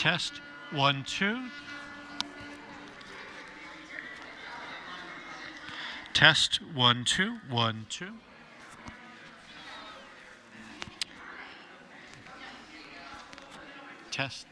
Test 1 2. Test 1 2 1 2. Test.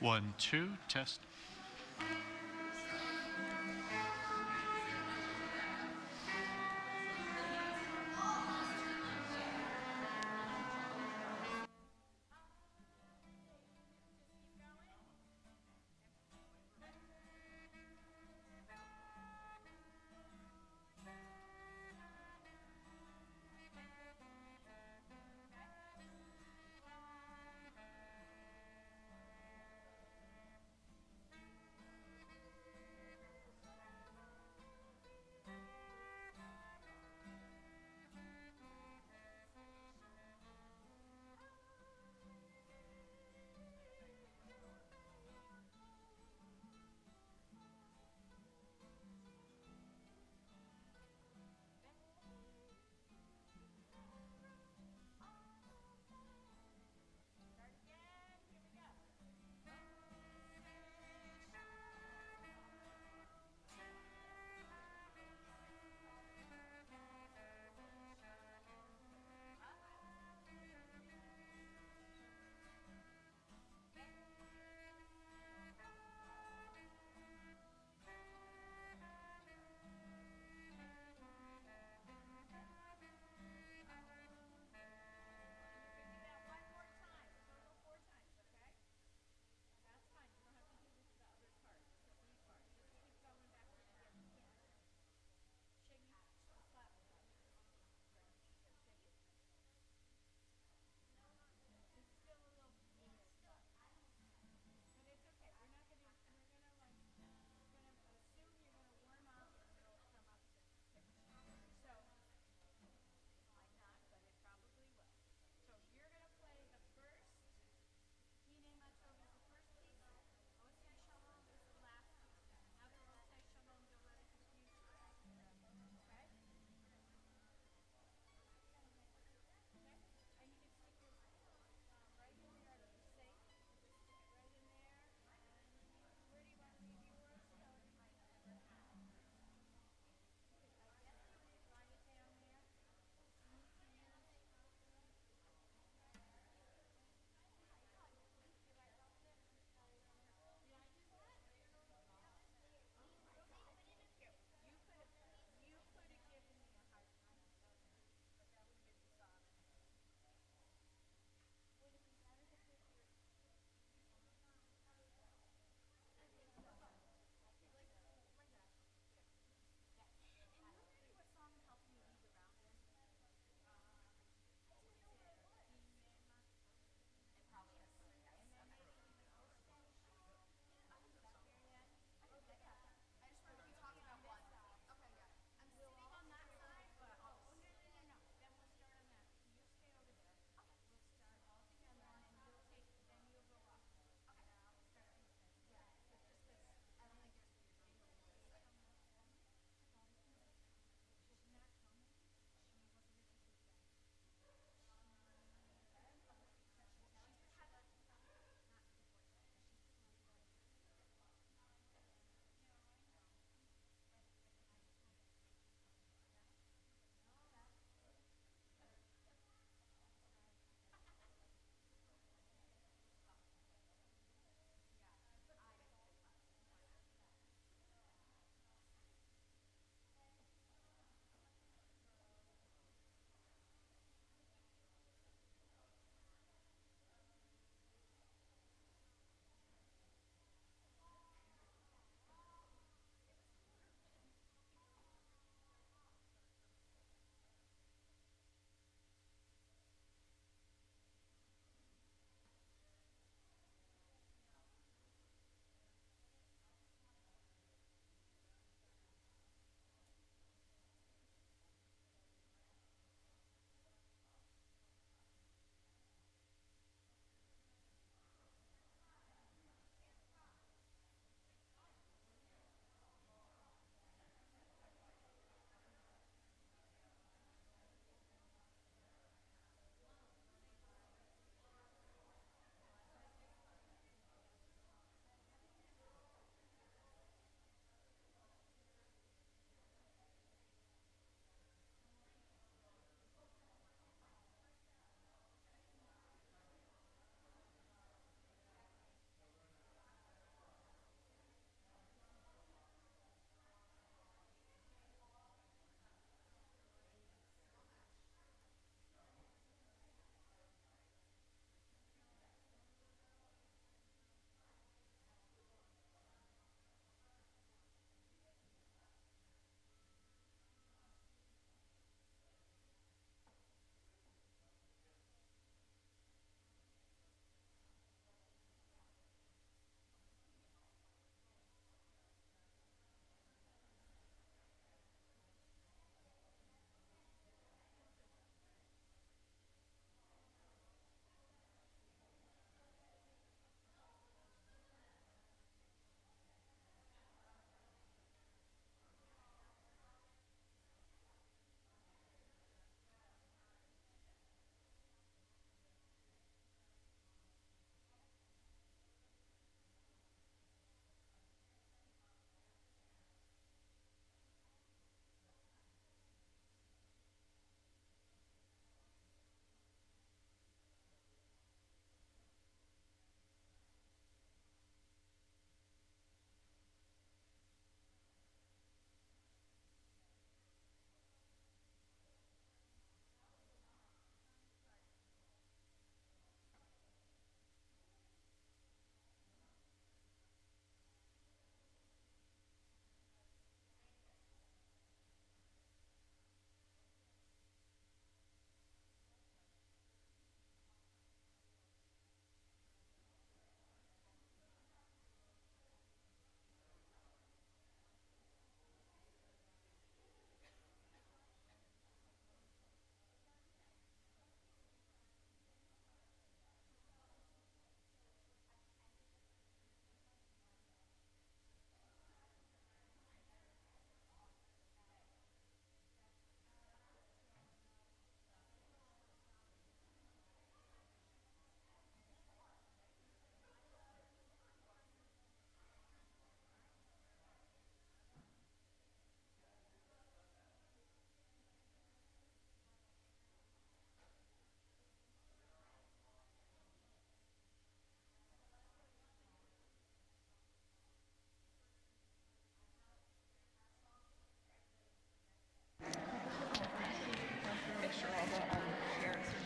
One, two, test.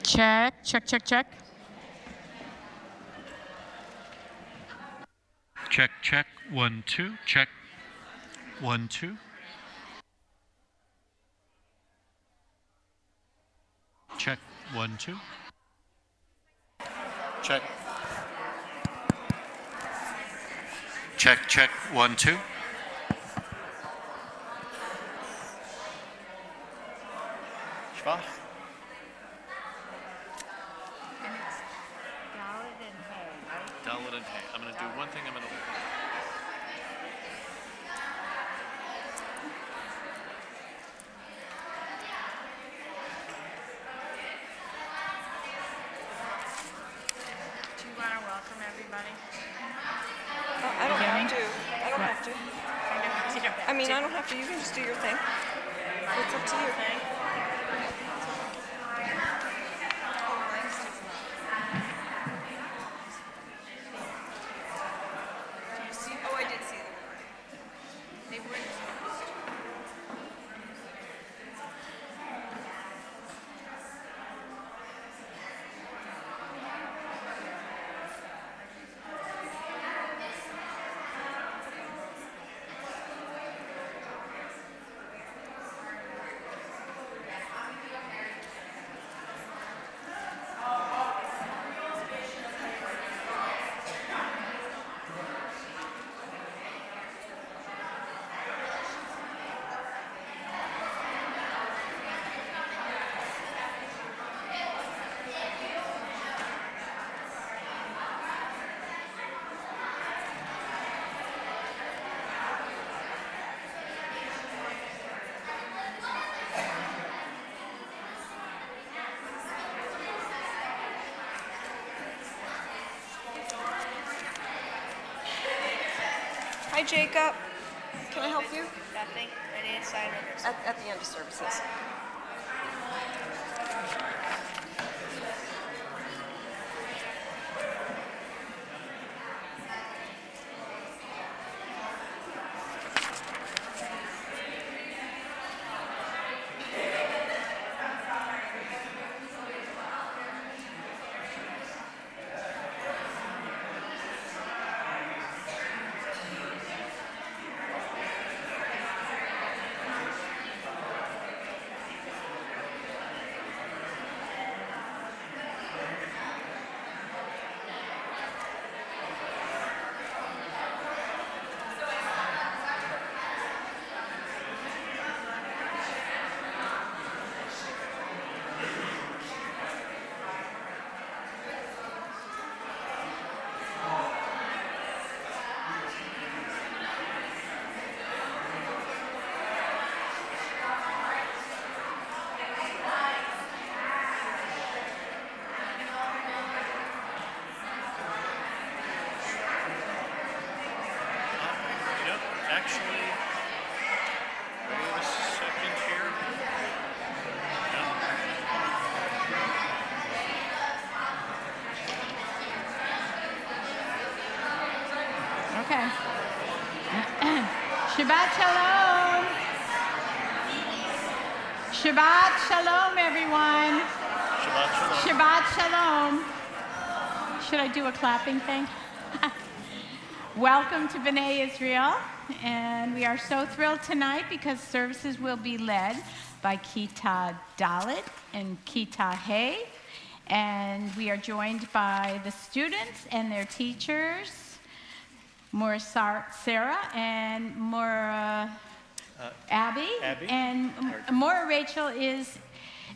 Check, check, check, check. Check, check. 1 2. Check. 1 2. Check. 1 2. Check. Check, check. 1 2. Schwach. Dalit and hay. I'm going to do one thing. I'm going to. Do you want to welcome everybody? I don't have to. I don't have to. I mean, I don't have to. You can just do your thing. It's up to you. Oh, I did see them. They were Hi, Jacob. Can I help you? Nothing. I need to sign it. At the end of services. Actually, wait a second here. okay. Shabbat shalom. Shabbat shalom, everyone. Shabbat shalom. Shabbat shalom. Should I do a clapping thing? Welcome to B'nai Israel, and we are so thrilled tonight because services will be led by Kita Dalit and Kita Hay, and we are joined by the students and their teachers, Maura Sarah and Maura Abby, and Maura Rachel is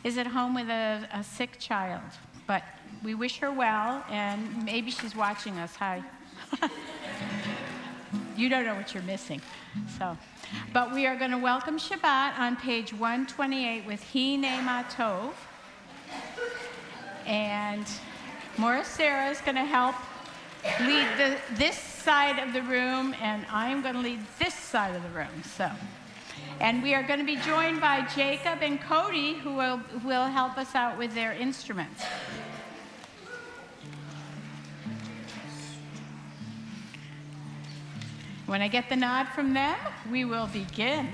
at home with a sick child, but we wish her well, and maybe she's watching us. Hi. You don't know what you're missing. But we are going to welcome Shabbat on page 128 with Hine Ma Tov. And Maura Sarah is going to help lead this side of the room, and I'm going to lead this side of the room. And we are going to be joined by Jacob and Cody, who will help us out with their instruments. When I get the nod from them, we will begin.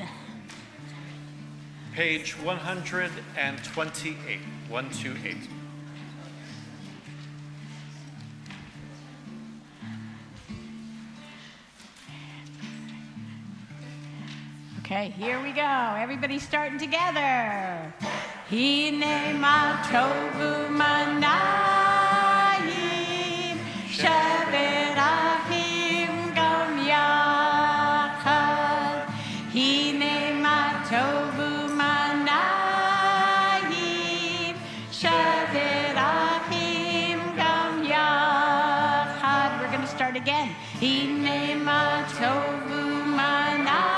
Page 128. 128. Okay, here we go. Everybody starting together. Hine ma tovu manayim sheberachim gam yachad. Hine ma tovu manayim sheberachim gam yachad. We're going to start again. Hine ma tovu manayim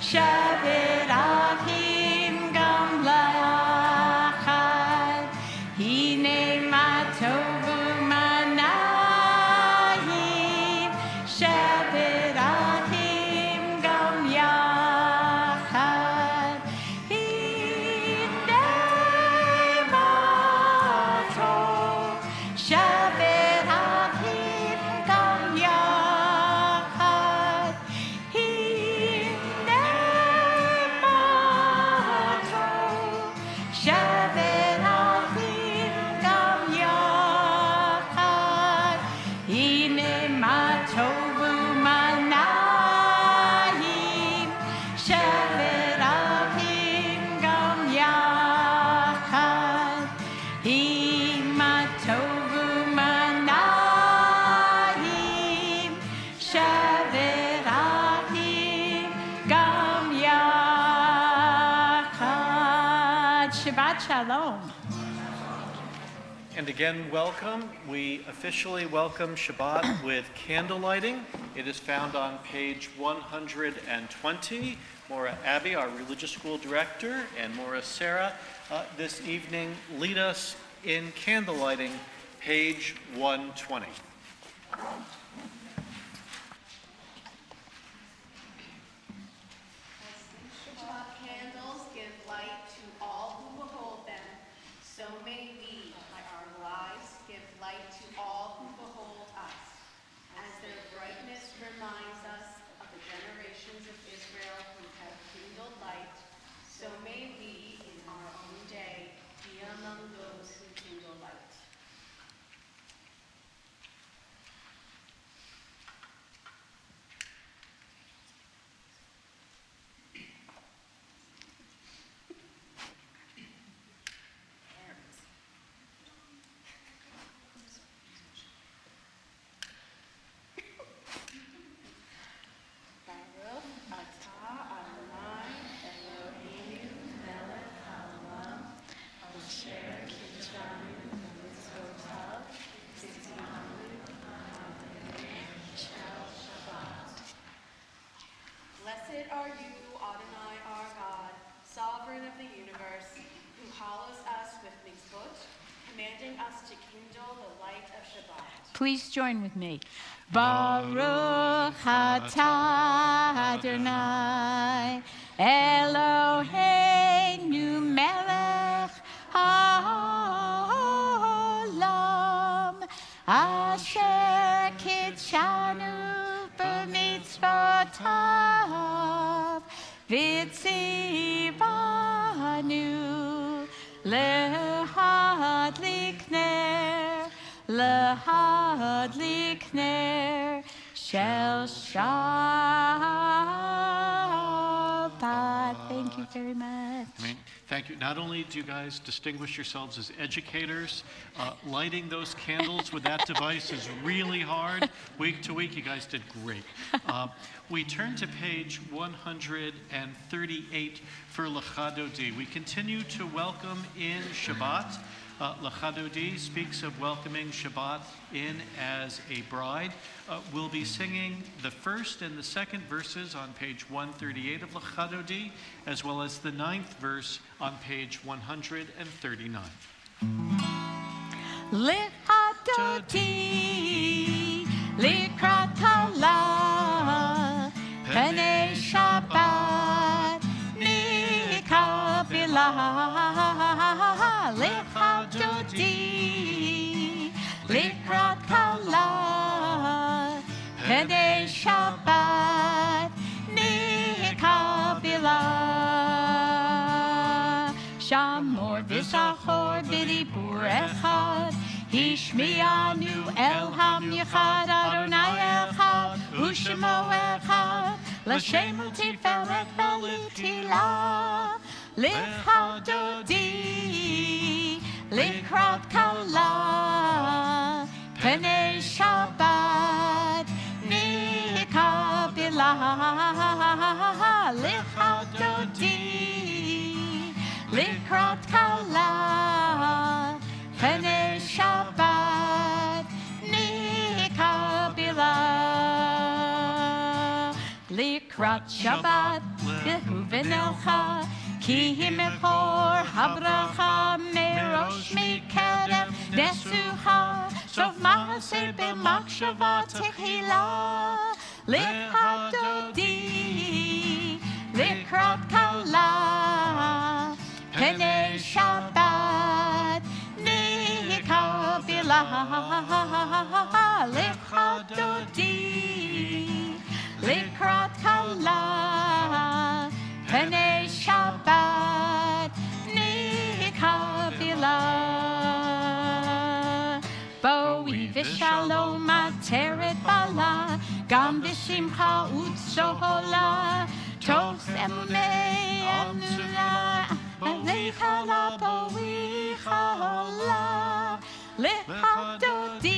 sheberachim gam yachad. Hine ma tovu manayim sheberachim gam yachad. Hine ma tov sheberachim gam yachad. Hine ma tov sheberachim gam yachad. Hine ma tovu manayim sheberachim gam yachad. Hine ma tovu manayim sheberachim gam yachad. Shabbat shalom. And again, welcome. We officially welcome Shabbat with candle lighting. It is found on page 120. Maura Abbey, our religious school director, and Maura Sarah this evening lead us in candle lighting, page 120. Shabbat candles give light to all who behold them. So may we, by our lives, give light to all who behold us. As their brightness reminds us of the generations of Israel who have kindled light, so may we, in our own day, be among those who kindle light. Baruch atah Adonai Eloheinu melech haolam asher kitshanu b'mitzvotav v'tzivanu shel Shabbat. Blessed are you, Adonai our God, sovereign of the universe, who hallows us with mitzvot, commanding us to kindle the light of Shabbat. Please join with me. Baruch atah Adonai Eloheinu melech haolam asher kitshanu b'mitzvotav v'tzivanu lehadlik ner shel Shabbat. Thank you very much. Thank you. Not only do you guys distinguish yourselves as educators, lighting those candles with that device is really hard. Week to week, you guys did great. We turn to page 138 for L'chadodi. We continue to welcome in Shabbat. L'chadodi speaks of welcoming Shabbat in as a bride. We'll be singing the first and the second verses on page 138 of L'chadodi, as well as the 9th verse on page 139. L'chadodi likrat halah pnei Shabbat nikabilah. L'chadodi likrat halah pnei Shabbat nikabilah. Shamor v'zachor b'dibur echad Hishmianu el ham yichad Adonai echad U'shemo echad לשם ולתפארת ולתהילה, לכבודי, לקראת כלה, פני שבת נקבלה, לכבודי, לקראת כלה, פני שבת נקבלה. לקראת שבת והובנך, כי היא מקור הברכה, מראש מקרב נשוכה, סוף מעשה במחשבה תחילה. לכבודי, לקראת כלה, פני שבת נקבלה. לכבודי, לקראת כלה, פני שבת נקבלה. בואי ושלום עטרת בעלה, גם בשמחה וצהלה, תוך אמוני אמונה, לכלה בואי חלה. לכבודי,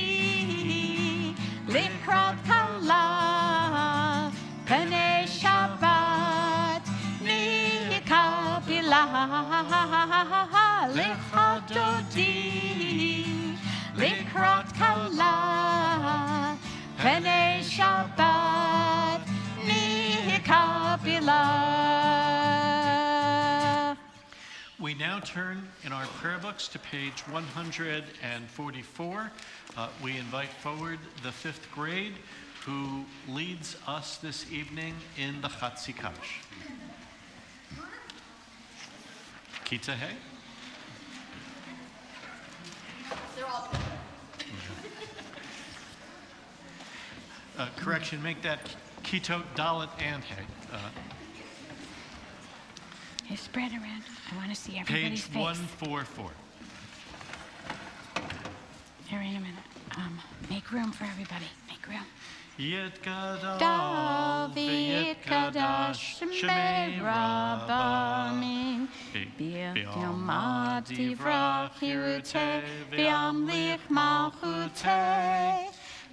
לקראת כלה, פני שבת נקבלה. לכבודי, לקראת כלה, פני שבת נקבלה. We now turn in our prayer books to page 144. We invite forward the 5th grade, who leads us this evening in the Chatzi Kaddish. Kita Hey. Correction, make that Keto, Dalit, and Hey. Hey, spread around. I want to see everybody's Page face. 144. Here, wait a minute. Make room for everybody. Make room. David Kadash Shemei Rabbamin B'yom Divrach Hirutei V'yamlich Malchutei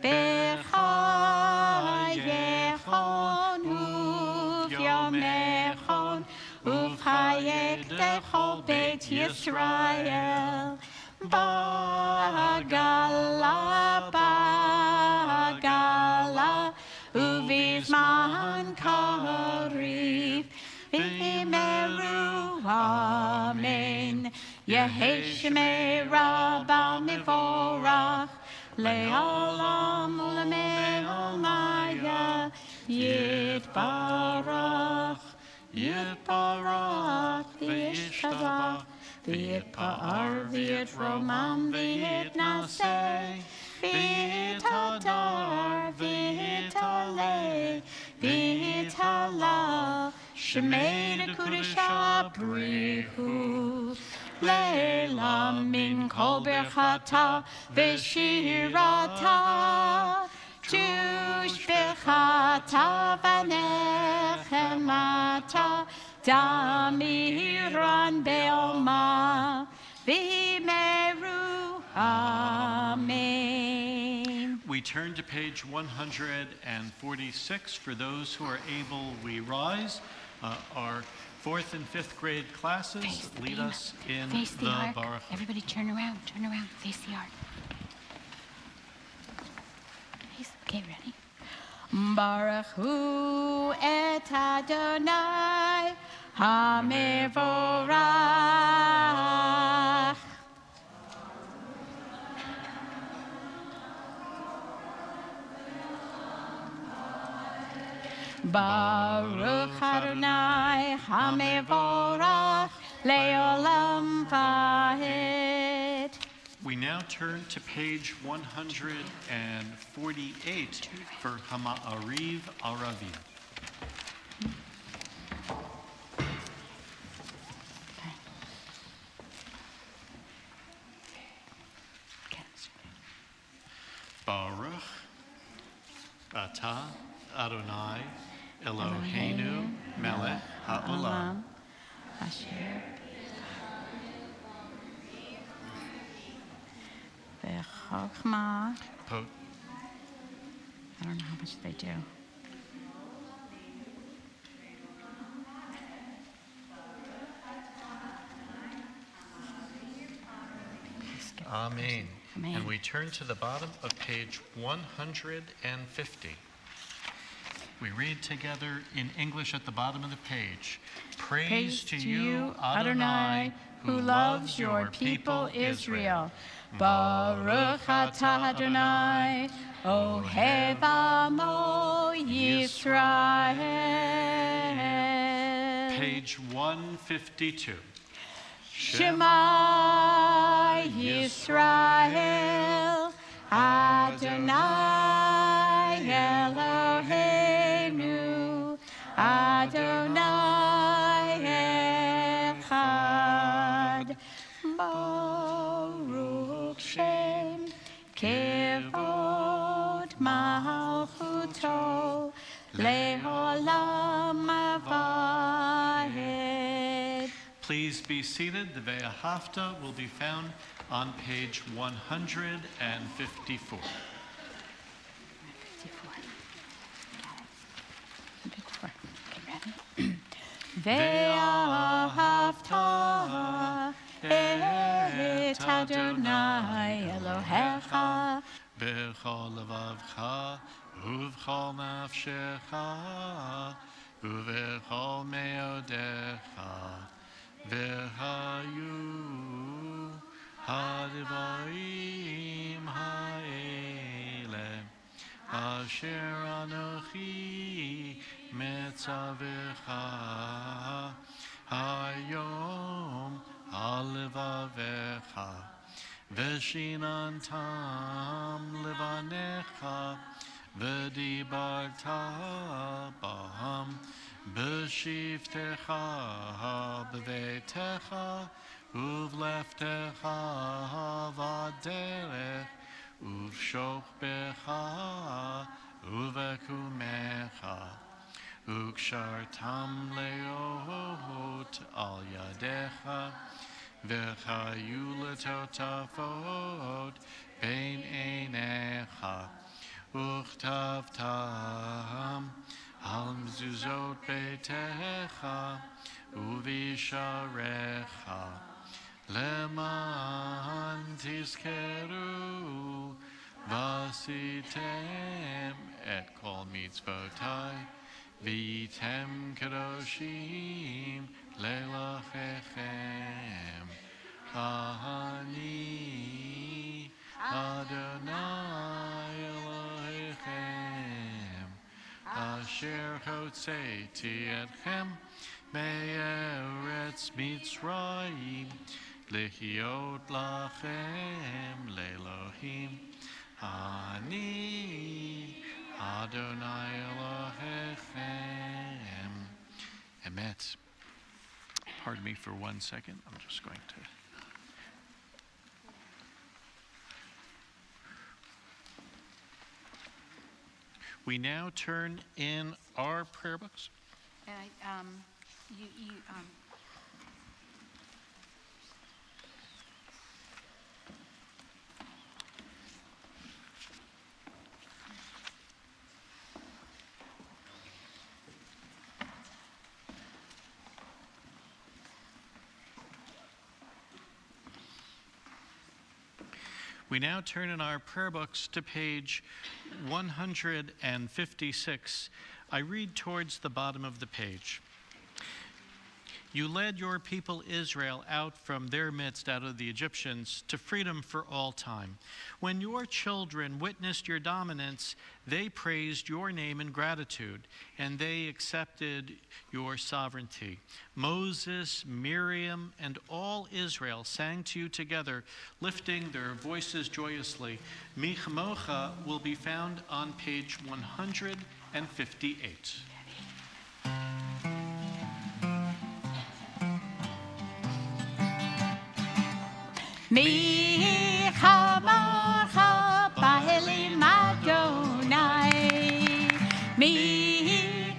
B'chayechon U'v'yomechon U'v'chayech Dechol Beit Yisrael Bagala Uvizman Kariv V'imeru Amen Yehei Shemei Rabba Mivorach Le'olam U'le'me'omaya Yitbarach V'yishtabach V'yitpa'ar v'yitromam v'yitnaseh v'yitadar v'yitaleh v'yitala Shemei Dekudesha Brihu Le'elam min kol berchata v'shirata Tushbechata v'nechemata Damiran Be'oma V'imeru Amen. We turn to page 146. For those who are able, we rise. Our 4th and 5th grade classes lead us in Face the ark. Baruch. Everybody turn around, face the ark. Okay, ready? Baruch Hu et Adonai HaMevorach. Baruch Adonai HaMevorach Le'olam Va'ed. We now turn to page 148 for Hama'ariv Aravi. Baruch Atah Adonai Eloheinu melech ha'olam. Asher v'chokma. Po- I don't know how much they do. Amen. Amen. And we turn to the bottom of page 150. We read together in English at the bottom of the page. Praise to you, Adonai, who loves your people Israel. Baruch atah Adonai, Ohev Amo Yisrael. Page 152. Shema Yisrael, Adonai Eloheinu, Adonai Echad, Baruch Shem, Kevod Malchuto, Le'olam Avad. Please be seated. The Ve'ahavta will be found on page 154. 54. Okay, ready? Ve'ahavta et Adonai Elohecha B'chol levavcha uv'chol nafshecha uv'chol meodecha v'hayu hadivarim ha'ele asher anochi metzavecha hayom halevavecha Veshinantam levanecha v'dibarta baham b'shivtecha b'veitecha uv'leftecha v'aderech uv'shochbecha uv'ekumecha ukshartam leot al yadecha V'chayu l'totafot bein einecha uchtavtam al mezuzot beitecha uvisharecha leman tizkeru vasitem et kol mitzvotai v'item kadoshim leilachechem Ani Adonai Elohechem Asher Hotzeiti Etchem Me'eretz Mitzrayim Lehiot Lachem Le'Elohim Ani Adonai Elohechem Emet. Pardon me for 1 second. I'm just going to... We now turn in our prayer books. And We now turn in our prayer books to page 156. I read towards the bottom of the page. You led your people Israel out from their midst, out of the Egyptians, to freedom for all time. When your children witnessed your dominance, they praised your name in gratitude, and they accepted your sovereignty. Moses, Miriam, and all Israel sang to you together, lifting their voices joyously. Mi Chamocha will be found on page 158. Mi chamocha ba'elim Adonai, mi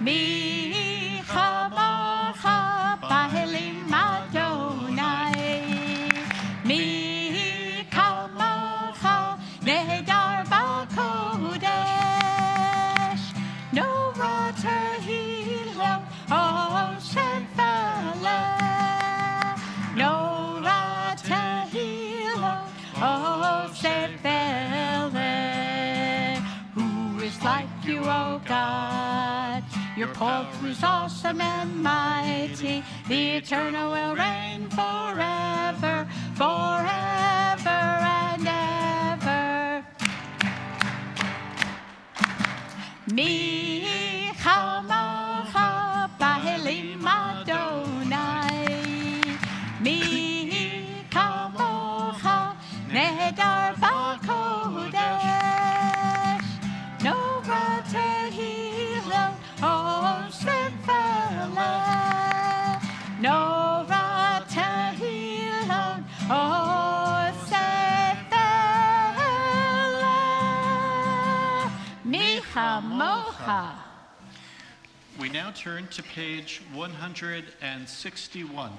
Mi chamocha b'elim Adonai. Mi chamocha nehedar b'kodesh. No water hilo ocean fella. No water hilo ocean fella. Who is like you, O God? Your poetry is awesome and mighty. The eternal will reign forever, forever and ever. Mi chamocha b'elim Adonai. Mi chamocha nehedar b'kodesh. No water hilo ocean fella. No water hilo ocean fella. Mi chamocha. We now turn to page 161.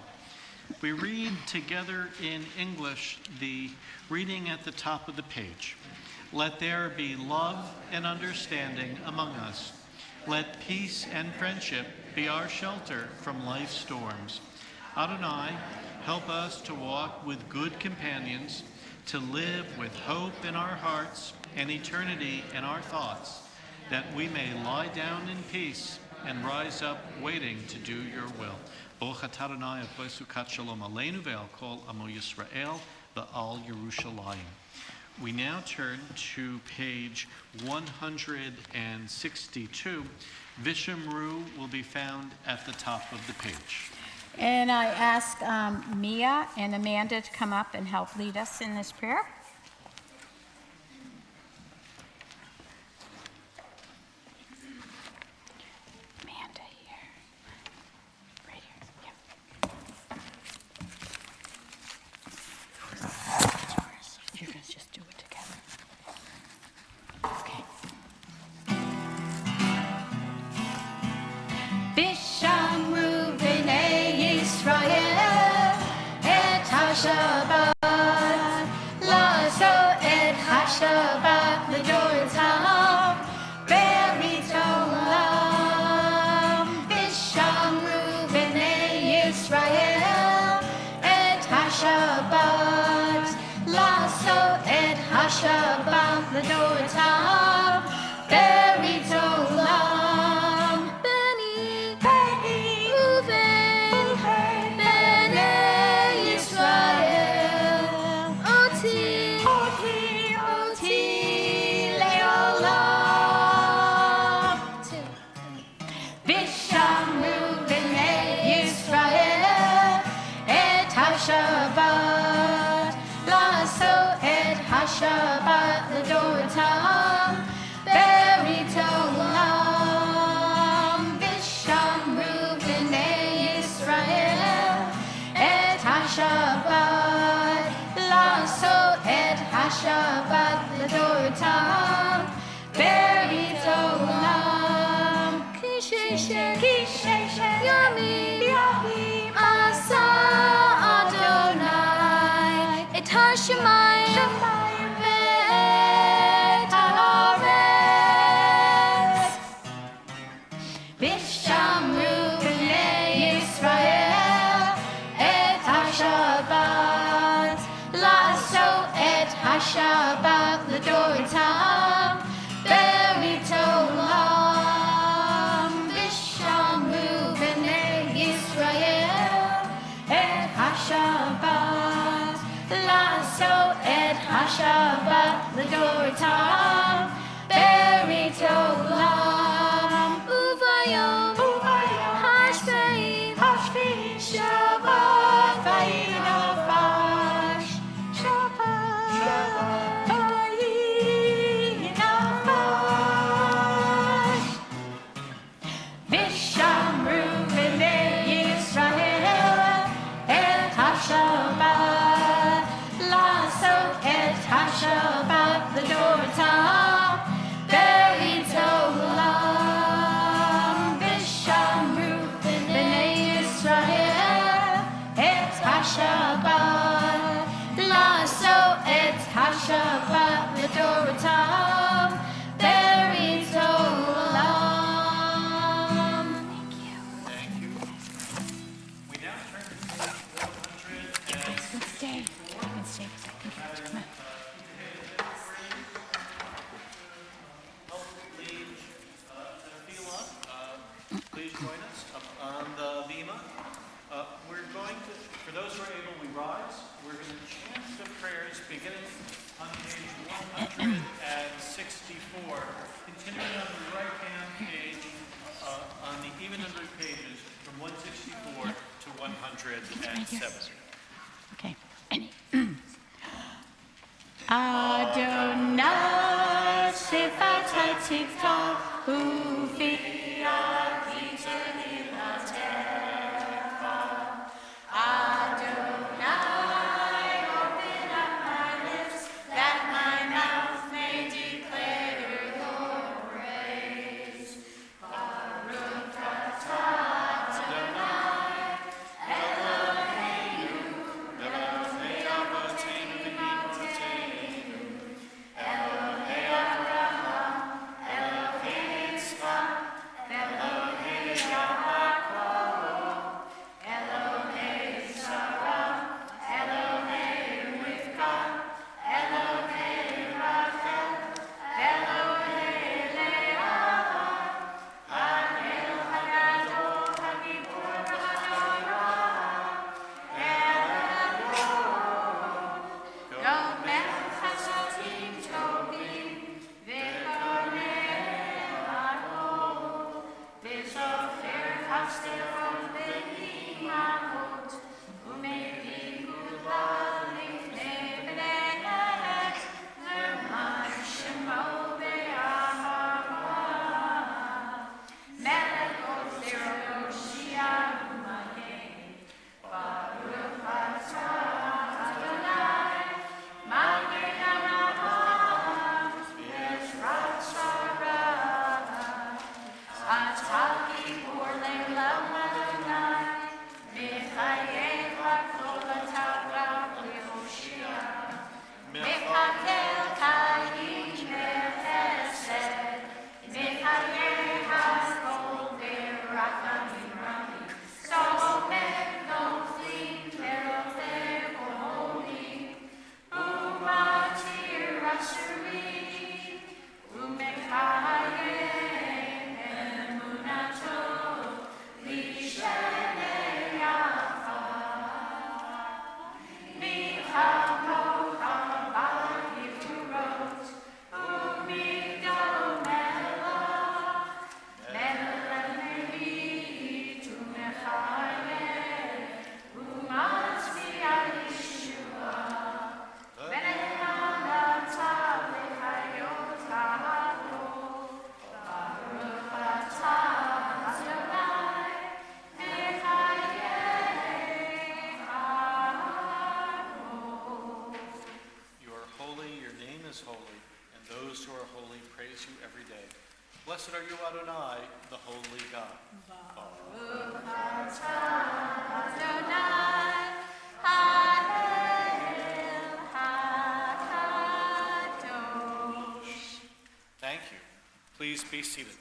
We read together in English the reading at the top of the page. Let there be love and understanding among us. Let peace and friendship be our shelter from life's storms. Adonai, help us to walk with good companions, to live with hope in our hearts and eternity in our thoughts, that we may lie down in peace and rise up waiting to do your will. Baruch atah Adonai Avosukat Shalom Aleinu ve'al kol Amo Yisrael ve'al Yerushalayim. We now turn to page 162. Vishamru will be found at the top of the page. And I ask Mia and Amanda to come up and help lead us in this prayer. Amanda here. Right here. Yep. You're going to just do it together. Okay. Bishamru b'nei Yisrael et HaShabbat lazo et HaShabbat l'dorotav berit olam. Bishamru b'nei Yisrael et HaShabbat lazo et HaShabbat l'dorotav berit olam. Shabbat, lasso et hashabat l'dorotav, berit olam. Vishamru b'nei Yisrael et hashabat, lasso et hashabat l'dorotav, berit olam. Kishen yamim asa Hashemayim ve'et haaretz. Vishamru b'nei Yisrael et HaShabbat, lasso et HaShabbat l'dorotav, berit olam. Vishamru b'nei Yisrael et HaShabbat, lasso et hashabat l'dorotav, berit olam. Uvayom hashveim Shabbat vayinafash, Shabbat vayinafash. Vishamru b'nei Yisrael et hashabat, lasso et hashabat l'dorotav, join us up on the bima. We're going to, for those who are able, we rise. We're going to chant the prayers beginning on page 164, continuing on the right-hand page on the even numbered pages from 164 to 107. Okay. Adonai sifat hatikta ufi akita ilatecha. Adonai, open up my lips that my mouth may declare your praise. Baruch atah Adonai Eloheinu Elohei Avotenu v'Imotenu Elohei Avraham Elohei Yitzchak Elohei Yaakov Elohei Sarah Elohei Rivka Elohei Rachel Elohei Leah Ha'el Hagadol Hagibor Ha'Norah Gomer Chasatim Tovim V'Karnei Hakol V'Zofer Hafsterot V'Imahot U'Mevin Gula Lifnei Bnei Melech V'Mar Shemo Be'ahava Melech Ozer Yoshia U'Magen Baruch atah Adonai Magen Avraham Yeshrat Sarah Atah Gibor Le'olam Adonai Michael HaKol Atah Yehoshia Michael Kain B'Chesed Michael HaKol B'Rachamim Ramim Somer Noflim Teroteh Oholim Umatir Asurim Umekayem Emunato Lishenei Yafa Michamo Haba Yifurot Umigdal Melech Melech Mevi Tumechayem Umatzvi Yeshua Benenatav Lechayot Ha'adol Baruch atah Adonai Mechayei Ha'adol. You are holy, your name is holy, and those who are holy praise you every day. Blessed are you, Adonai, the holy God. Baruch atah Adonai Ha'el Hakadosh. Thank you. Please be seated.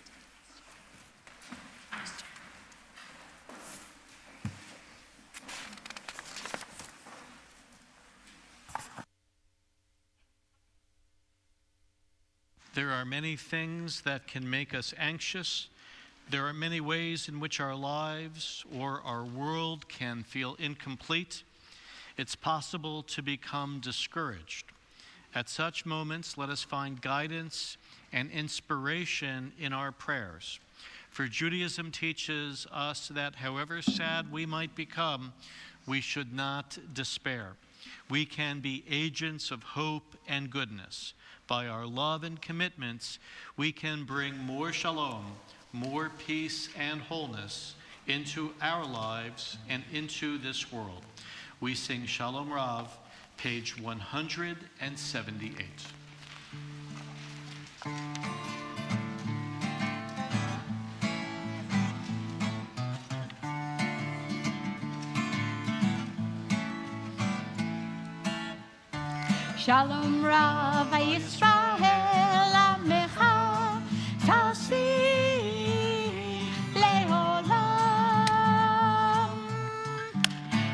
There are many things that can make us anxious. There are many ways in which our lives or our world can feel incomplete. It's possible to become discouraged. At such moments, let us find guidance and inspiration in our prayers. For Judaism teaches us that however sad we might become, we should not despair. We can be agents of hope and goodness. By our love and commitments, we can bring more shalom, more peace and wholeness into our lives and into this world. We sing Shalom Rav, page 178. Shalom Rav Yisrael Amecha Tasih Leolam.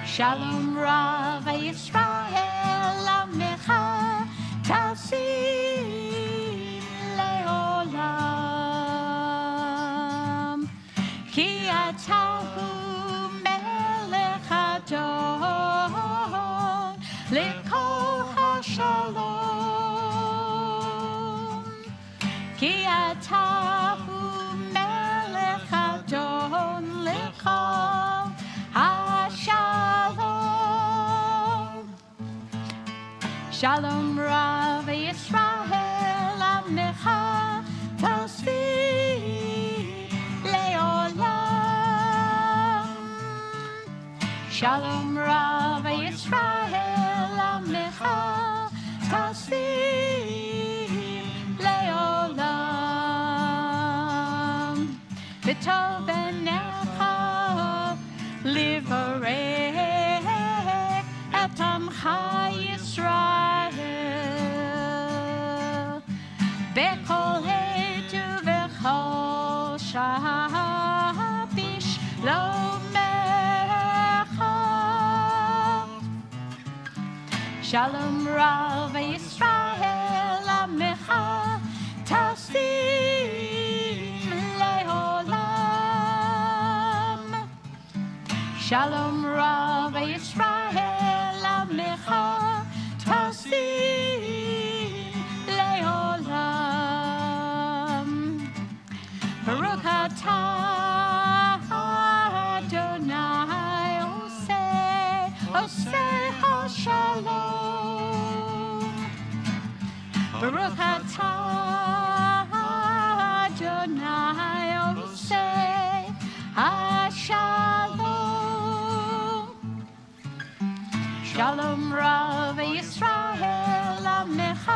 Shalom Rav Yisrael Amecha Tasih Leolam. כי אתה הוא מלך אדון לכל השלום. כי אתה הוא מלך אדון לכל השלום. שלום רב ישראל עמך תעשי לעולם. שלום רב ישראל עמך תעשי לעולם. בטוב עיניך לברך את עמך ישראל בכל עת ובכל שעה בשלומך. שלום רב ישראל עמך תשים לעולם. שלום רב ישראל עמך תשים לעולם. ברוך אתה אדוני עושה השלום. ברוך אתה אדוני עושה השלום. שלום רב ישראל עמך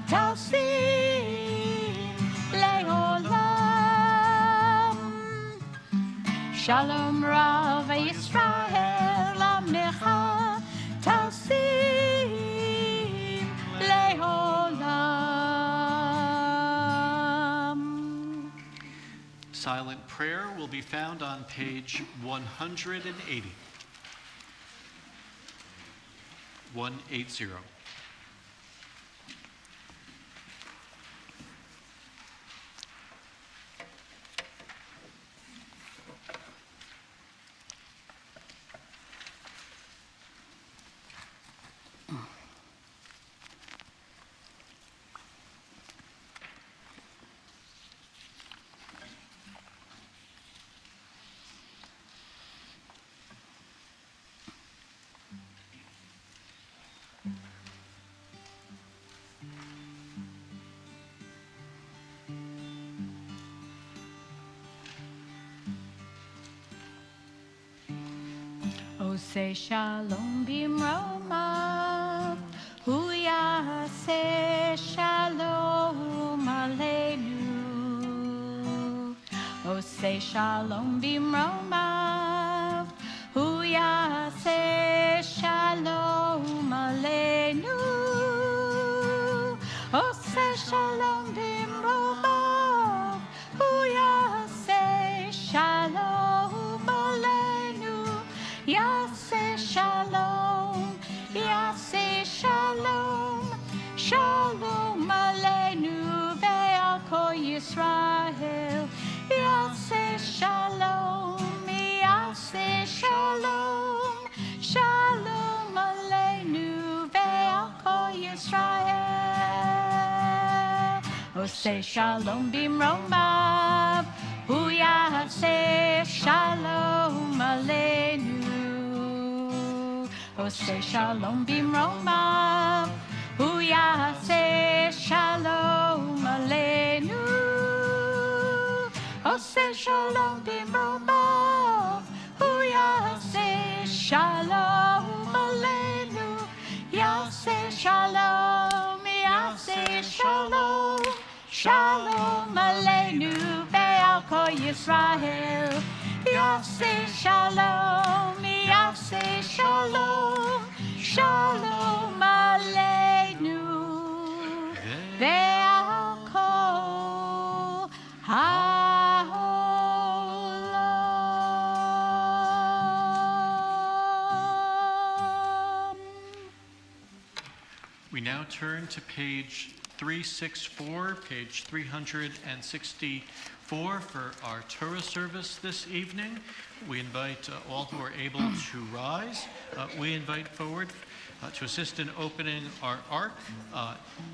תשים לעולם. שלום רב ישראל עמך תשים לעולם. Silent prayer will be found on page 180. 180. עושה שלום במרומיו, הוא יעשה שלום עלינו. עושה שלום במרומיו, הוא יעשה שלום עלינו. עושה שלום במרומיו, הוא יעשה שלום עלינו. יעשה שלום, יעשה שלום, שלום עלינו ועל כל ישראל. יעשה שלום, יעשה שלום, שלום עלינו ועל כל ישראל. עושה שלום במרומיו, הוא יעשה שלום עלינו. עושה שלום במרומיו, הוא יעשה שלום עלינו. עושה שלום במרומיו, הוא יעשה שלום עלינו. יעשה שלום, יעשה שלום, שלום עלינו ועל כל ישראל. יעשה שלום, יעשה שלום, שלום עלינו ועל כל העולם. We now turn to page 364, page 364 for our Torah service this evening. We invite all who are able to rise. We invite forward to assist in opening our ark,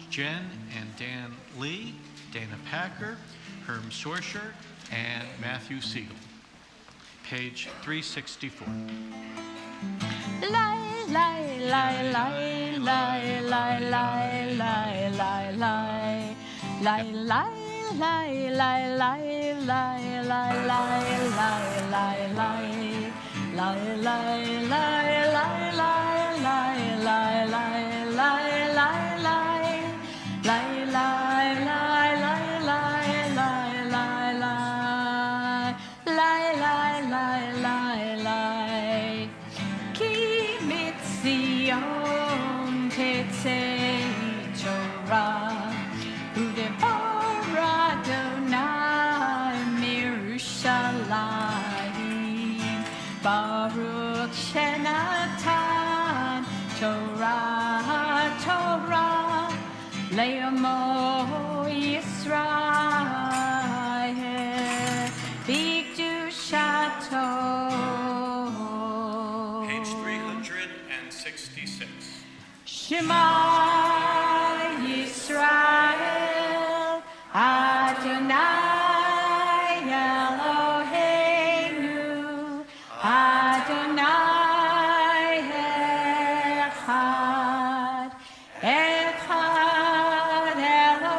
Jen and Dan Lee, Dana Packer, Herm Sorscher, and Matthew Siegel. Page 364. Lie, lie, lie, lie, lie, lie, lie, lie, lie, lie. Lie, lie, lie, lie, lie, lie, lie, lie, lie, lie, lie. Lie, lie, lie, lie, lie, lie, lie, lie, lie, lie, lie. Lie, lie, lie, lie, lie, lie, lie, lie. Lie, lie, lie, lie, lie. Ki mitzion tetzei Torah, u'devar Adonai mirushalayim, Baruch shenatan Torah, Torah, le'amo Yisrael, b'kedushato. Page 366. Shema Yisrael, Adonai Eloheinu, Adonai Echad, Echad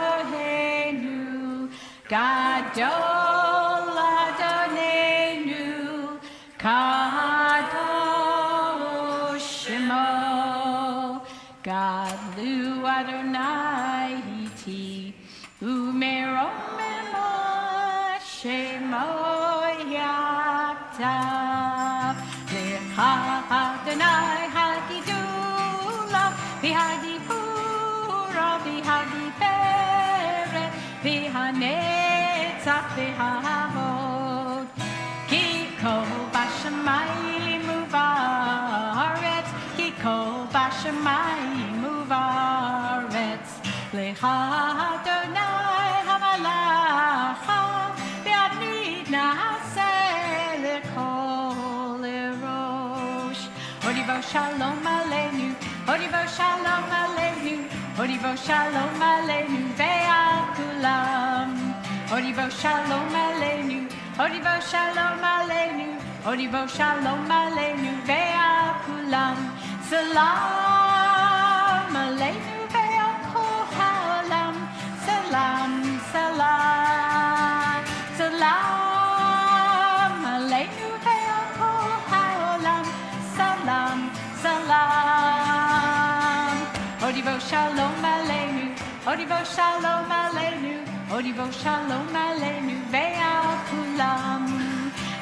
Eloheinu, Gadol Adonenu, Kadosh Shemo. Gadlu Adonai Hiti, Umeromemo Shemo Yaktav, Lecha Adonai Hagidula, V'hadipura, V'hadiperet, V'hanetzach, V'hahod, Kiko Bashamayim Uvaretz, Kiko Bashamayim Uvaretz, Lecha Adonai Hamalacha, V'adnid Na'aseh L'kol Erosh. Hodivo Shalom Aleinu, Hodivo Shalom Aleinu, Hodivo Shalom Aleinu, Ve'al Kulam. Hodivo Shalom Aleinu, Hodivo Shalom Aleinu, Hodivo Shalom Aleinu, Ve'al Kulam. Salam Aleinu, Ve'al Kol Ha'olam. Salam, salam, salam Aleinu, Ve'al Kol Ha'olam. Salam, salam. Hodivo Shalom Aleinu, Hodivo Shalom Aleinu, Hodivo Shalom Aleinu, Ve'al Kulam.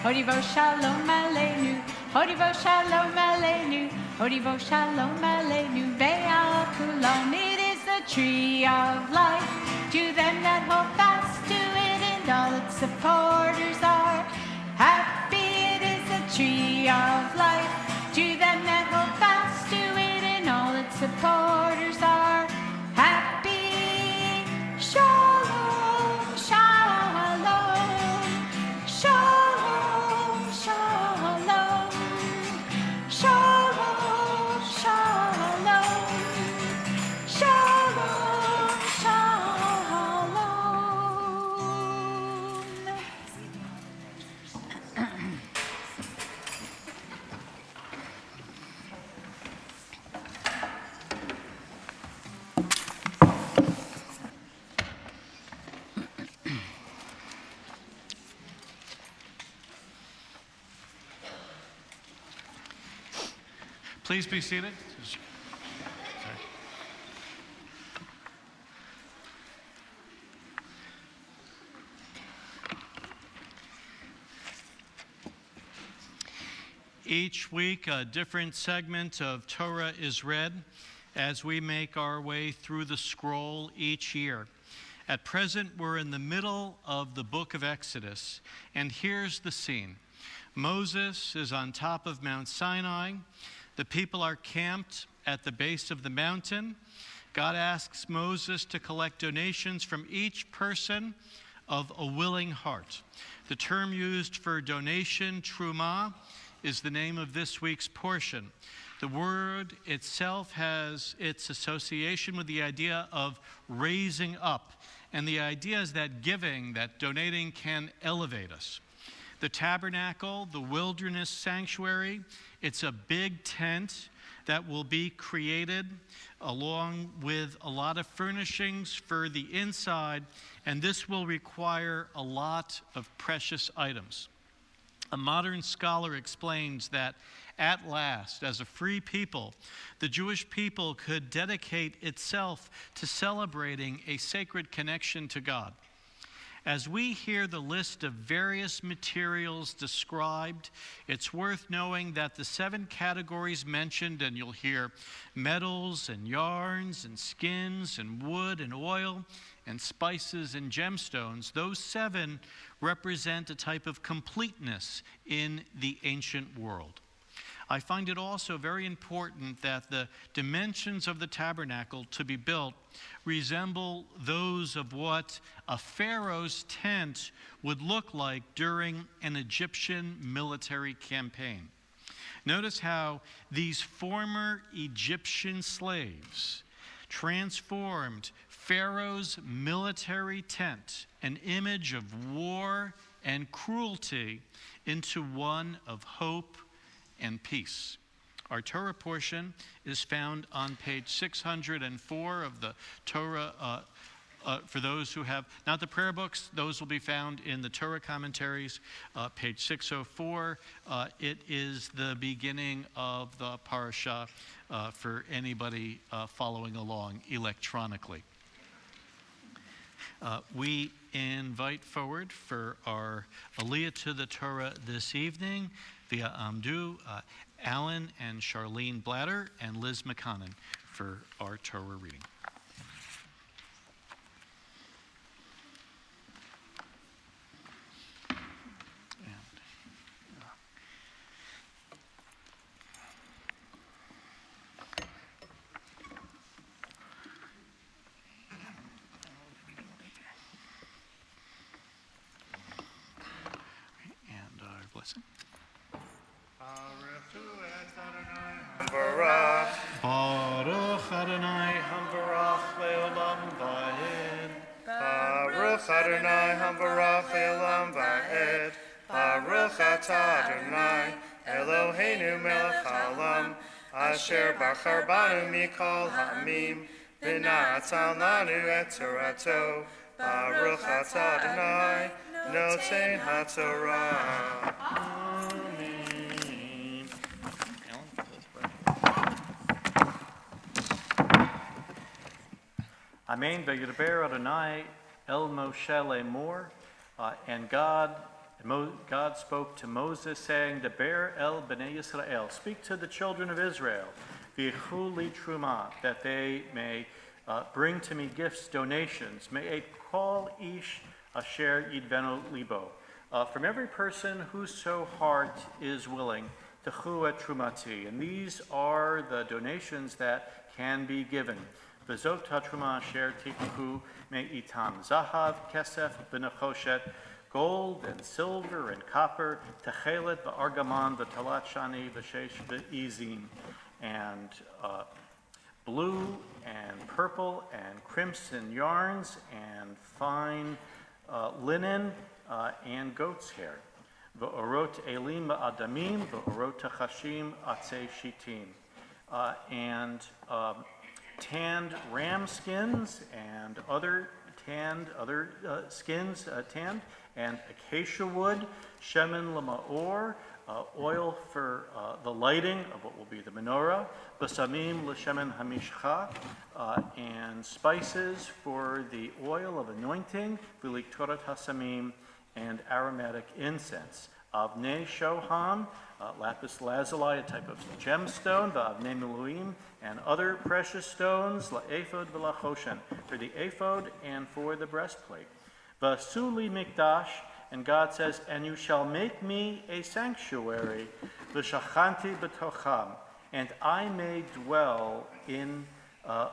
Hodivo Shalom Aleinu, Hodivo Shalom Aleinu, Hodivo Shalom Aleinu, Ve'al Kulam. It is the tree of life to them that hold fast to it, and all its supporters are happy. It is the tree of life to them that hold fast to it, and all its supporters are happy. Shalom, shalom, shalom, shalom, shalom, shalom, shalom, shalom. Please be seated. Each week, a different segment of Torah is read as we make our way through the scroll each year. At present, we're in the middle of the book of Exodus, and here's the scene. Moses is on top of Mount Sinai. The people are camped at the base of the mountain. God asks Moses to collect donations from each person of a willing heart. The term used for donation, truma, is the name of this week's portion. The word itself has its association with the idea of raising up. And the idea is that giving, that donating, can elevate us. The tabernacle, the wilderness sanctuary, it's a big tent that will be created along with a lot of furnishings for the inside, and this will require a lot of precious items. A modern scholar explains that at last, as a free people, the Jewish people could dedicate itself to celebrating a sacred connection to God. As we hear the list of various materials described, it's worth knowing that the 7 categories mentioned, and you'll hear metals and yarns and skins and wood and oil and spices and gemstones, those 7 represent a type of completeness in the ancient world. I find it also very important that the dimensions of the tabernacle to be built resemble those of what a pharaoh's tent would look like during an Egyptian military campaign. Notice how these former Egyptian slaves transformed Pharaoh's military tent, an image of war and cruelty, into one of hope and peace. Our Torah portion is found on page 604 of the Torah. For those who have not the prayer books, those will be found in the Torah commentaries, page 604. It is the beginning of the parasha for anybody following along electronically. We invite forward for our Aliyah to the Torah this evening via Amdu, Alan and Charlene Blatter and Liz McConnon for our Torah reading. And our blessing. Baruch Adonai Hamvarach Leolam Va'ed. Baruch Adonai Hamvarach Leolam Va'ed. Baruch Atah Adonai Eloheinu Melech Haolam Asher Bachar Banu Mikol Ha'amim V'natan Lanu Et Torato. Baruch Atah Adonai Noten HaTorah. Amen. V'yidaber Adonai el Moshe lemor, and God spoke to Moses, saying, "Deber el bnei Yisrael, speak to the children of Israel, v'yichu li truma, that they may bring to me gifts, donations. May kol ish asher yidvenu libo, from every person whoso heart is willing, techu et trumati." And these are the donations that can be given. V'zot hatruma asher tikuhu me'itam, zahav, kesef, v'nechoshet, gold and silver and copper, techelet, v'argaman, v'talat shani, v'shesh, v'izim, and blue and purple and crimson yarns and fine linen and goat's hair. V'orot elim adamim, v'orot tachashim atzei shitim, and tanned ram skins and other skins tanned, and acacia wood, shemen l'ma'or, oil for the lighting of what will be the menorah, basamim l'shemen hamishcha, and spices for the oil of anointing, v'liktorat hasamim, and aromatic incense. Avnei shoham, lapis lazuli, a type of gemstone, v'avnei miluim, and other precious stones, la'ephod v'lachoshen, for the ephod and for the breastplate. V'asuli mikdash, and God says, "And you shall make me a sanctuary, v'shachanti b'tocham, and I may dwell in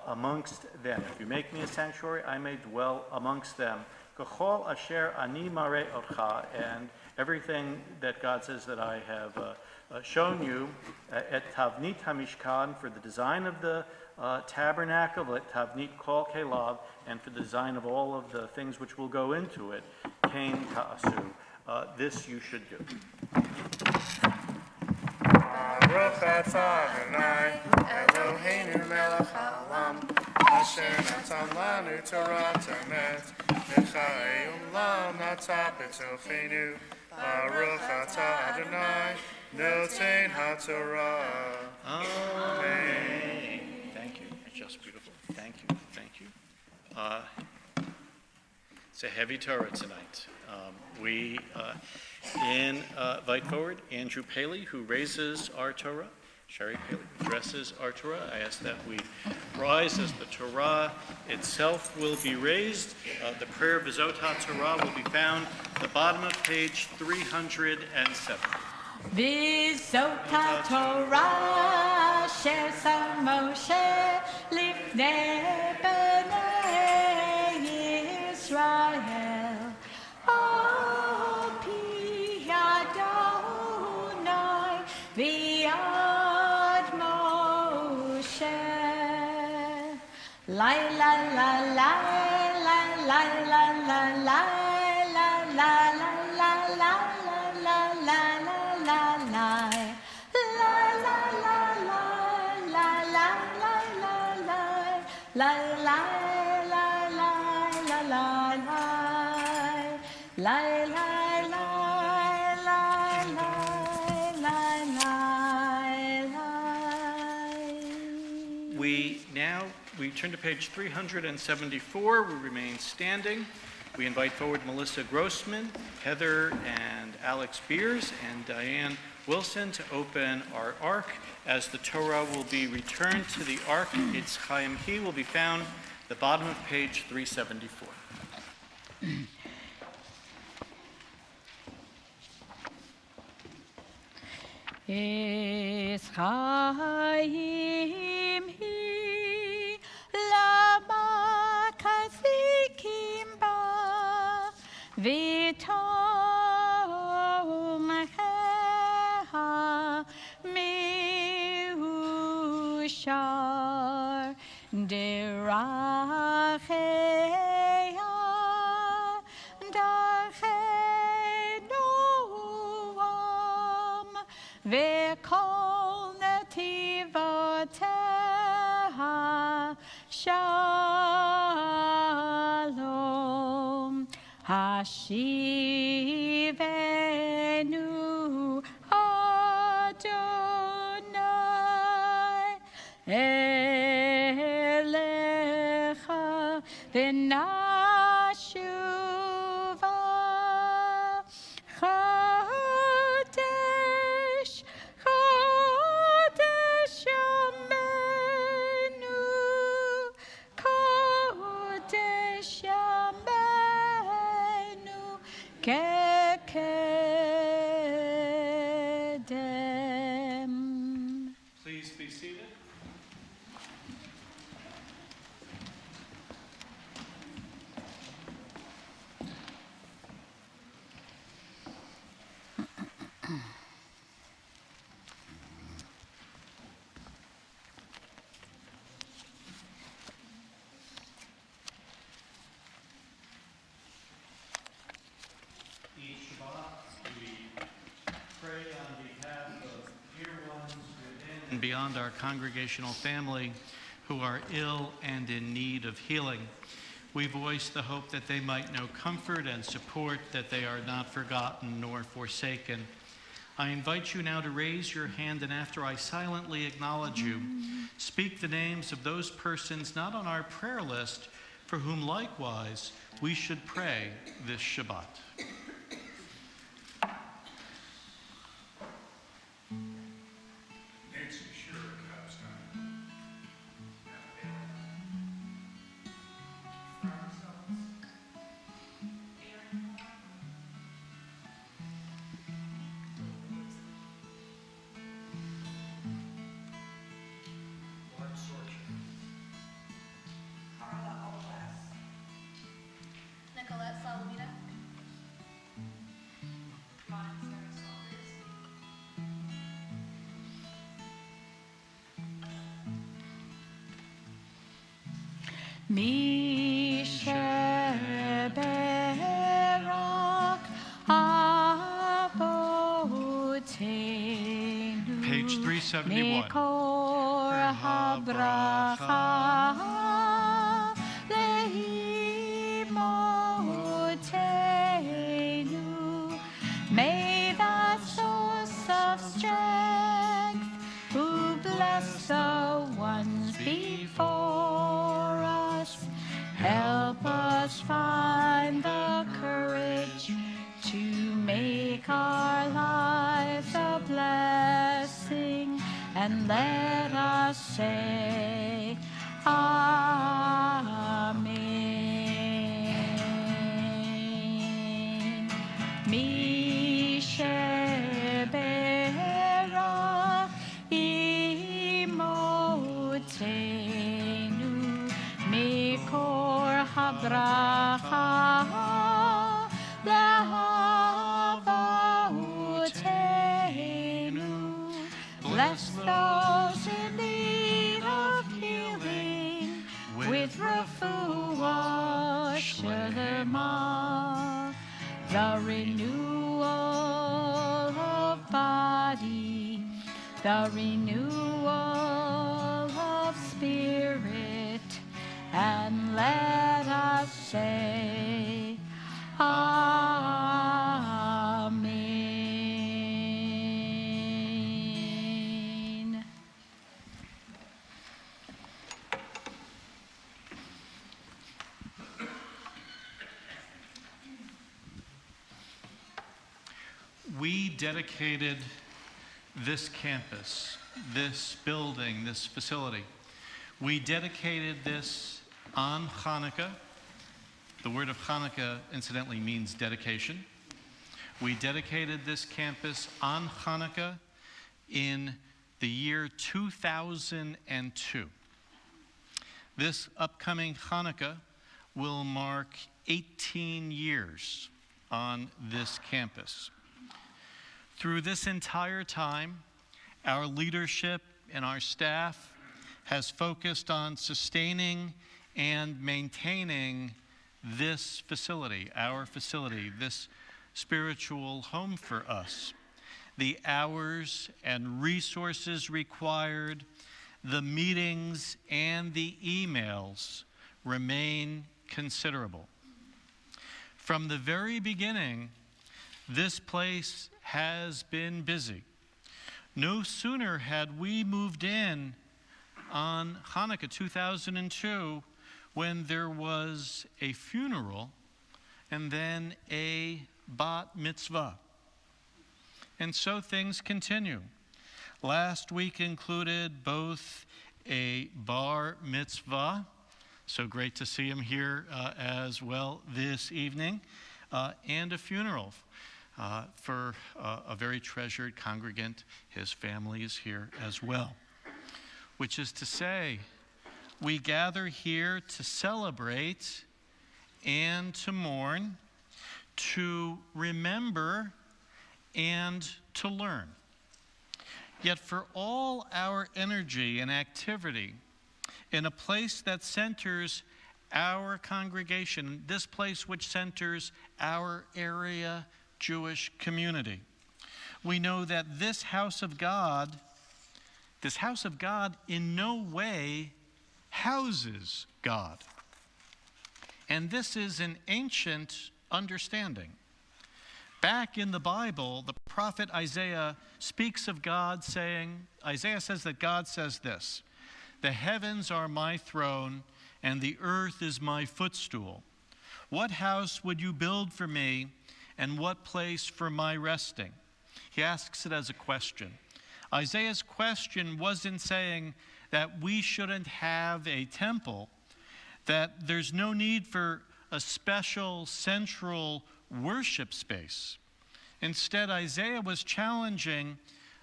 amongst them. If you make me a sanctuary, I may dwell amongst them. Kachol asher ani mare otcha, and everything that God says that I have shown you, et tavnit hamishkan, for the design of the tabernacle, et tavnit kol kelav, and for the design of all of the things which will go into it, kain ta'asu. This you should do. Baruch atah Adonai, Eloheinu melech haolam, asher natan lanu Torah emet, v'chayei olam nata b'tochenu. Baruch atah Adonai, noten haTorah. Amen. Thank you. It's just beautiful. Thank you. Thank you. It's a heavy Torah tonight. We invite forward Andrew Paley, who raises our Torah. Sherry Paley, who dresses our Torah. I ask that we rise as the Torah itself will be raised. The prayer of Bezot HaTorah will be found at the bottom of page 307. Bezot HaTorah אשר שם משה לפני בני ישראל על פי אדוני ויד משה. La la la la la la la la la la la la la la la la We turn to page 374. We remain standing. We invite forward Melissa Grossman, Heather and Alex Beers, and Diane Wilson to open our ark. As the Torah will be returned to the ark, its Chaim He will be found at the bottom of page 374. Es Chaim He lama kazikim ba v'tom heha meushar derachea darchei noam v'kol netivoteha shalom hashivenu Adonai elecha v'nashuva Chodesh Chodesh Yamenu Chodesh Yamenu Kekedem. Please be seated. Each Shabbat, we pray on behalf of dear ones within and beyond our congregational family who are ill and in need of healing. We voice the hope that they might know comfort and support, that they are not forgotten nor forsaken. I invite you now to raise your hand, and after I silently acknowledge you, speak the names of those persons not on our prayer list for whom likewise we should pray this Shabbat. Mi sheberak avotenu. Page 371. Mikor habracha leimotenu. May the source of strength who bless the ones before us help us find the courage to make our lives a blessing, and let us say Amen. Mi shebera imotenu mikor habracha lehavotenu. Bless those in need of healing with refuah shelema, the renewal of body, the renewal of spirit, and let us say Amen. We dedicated this campus, this building, this facility. We dedicated this on Hanukkah. The word of Hanukkah, incidentally, means dedication. We dedicated this campus on Hanukkah in the year 2002. This upcoming Hanukkah will mark 18 years on this campus. Through this entire time, our leadership and our staff has focused on sustaining and maintaining this facility, our facility, this spiritual home for us. The hours and resources required, the meetings and the emails remain considerable. From the very beginning, this place has been busy. No sooner had we moved in on Hanukkah 2002 when there was a funeral and then a bat mitzvah. And so things continue. Last week included both a bar mitzvah, so great to see him here as well this evening, and a funeral for a very treasured congregant. His family is here as well. Which is to say, we gather here to celebrate and to mourn, to remember and to learn. Yet for all our energy and activity in a place that centers our congregation, this place which centers our area Jewish community, we know that this house of God in no way houses God. And this is an ancient understanding. Back in the Bible, the prophet Isaiah speaks of God saying, Isaiah says that God says this, "The heavens are my throne, and the earth is my footstool. What house would you build for me, and what place for my resting?" He asks it as a question. Isaiah's question wasn't saying that we shouldn't have a temple, that there's no need for a special central worship space. Instead, Isaiah was challenging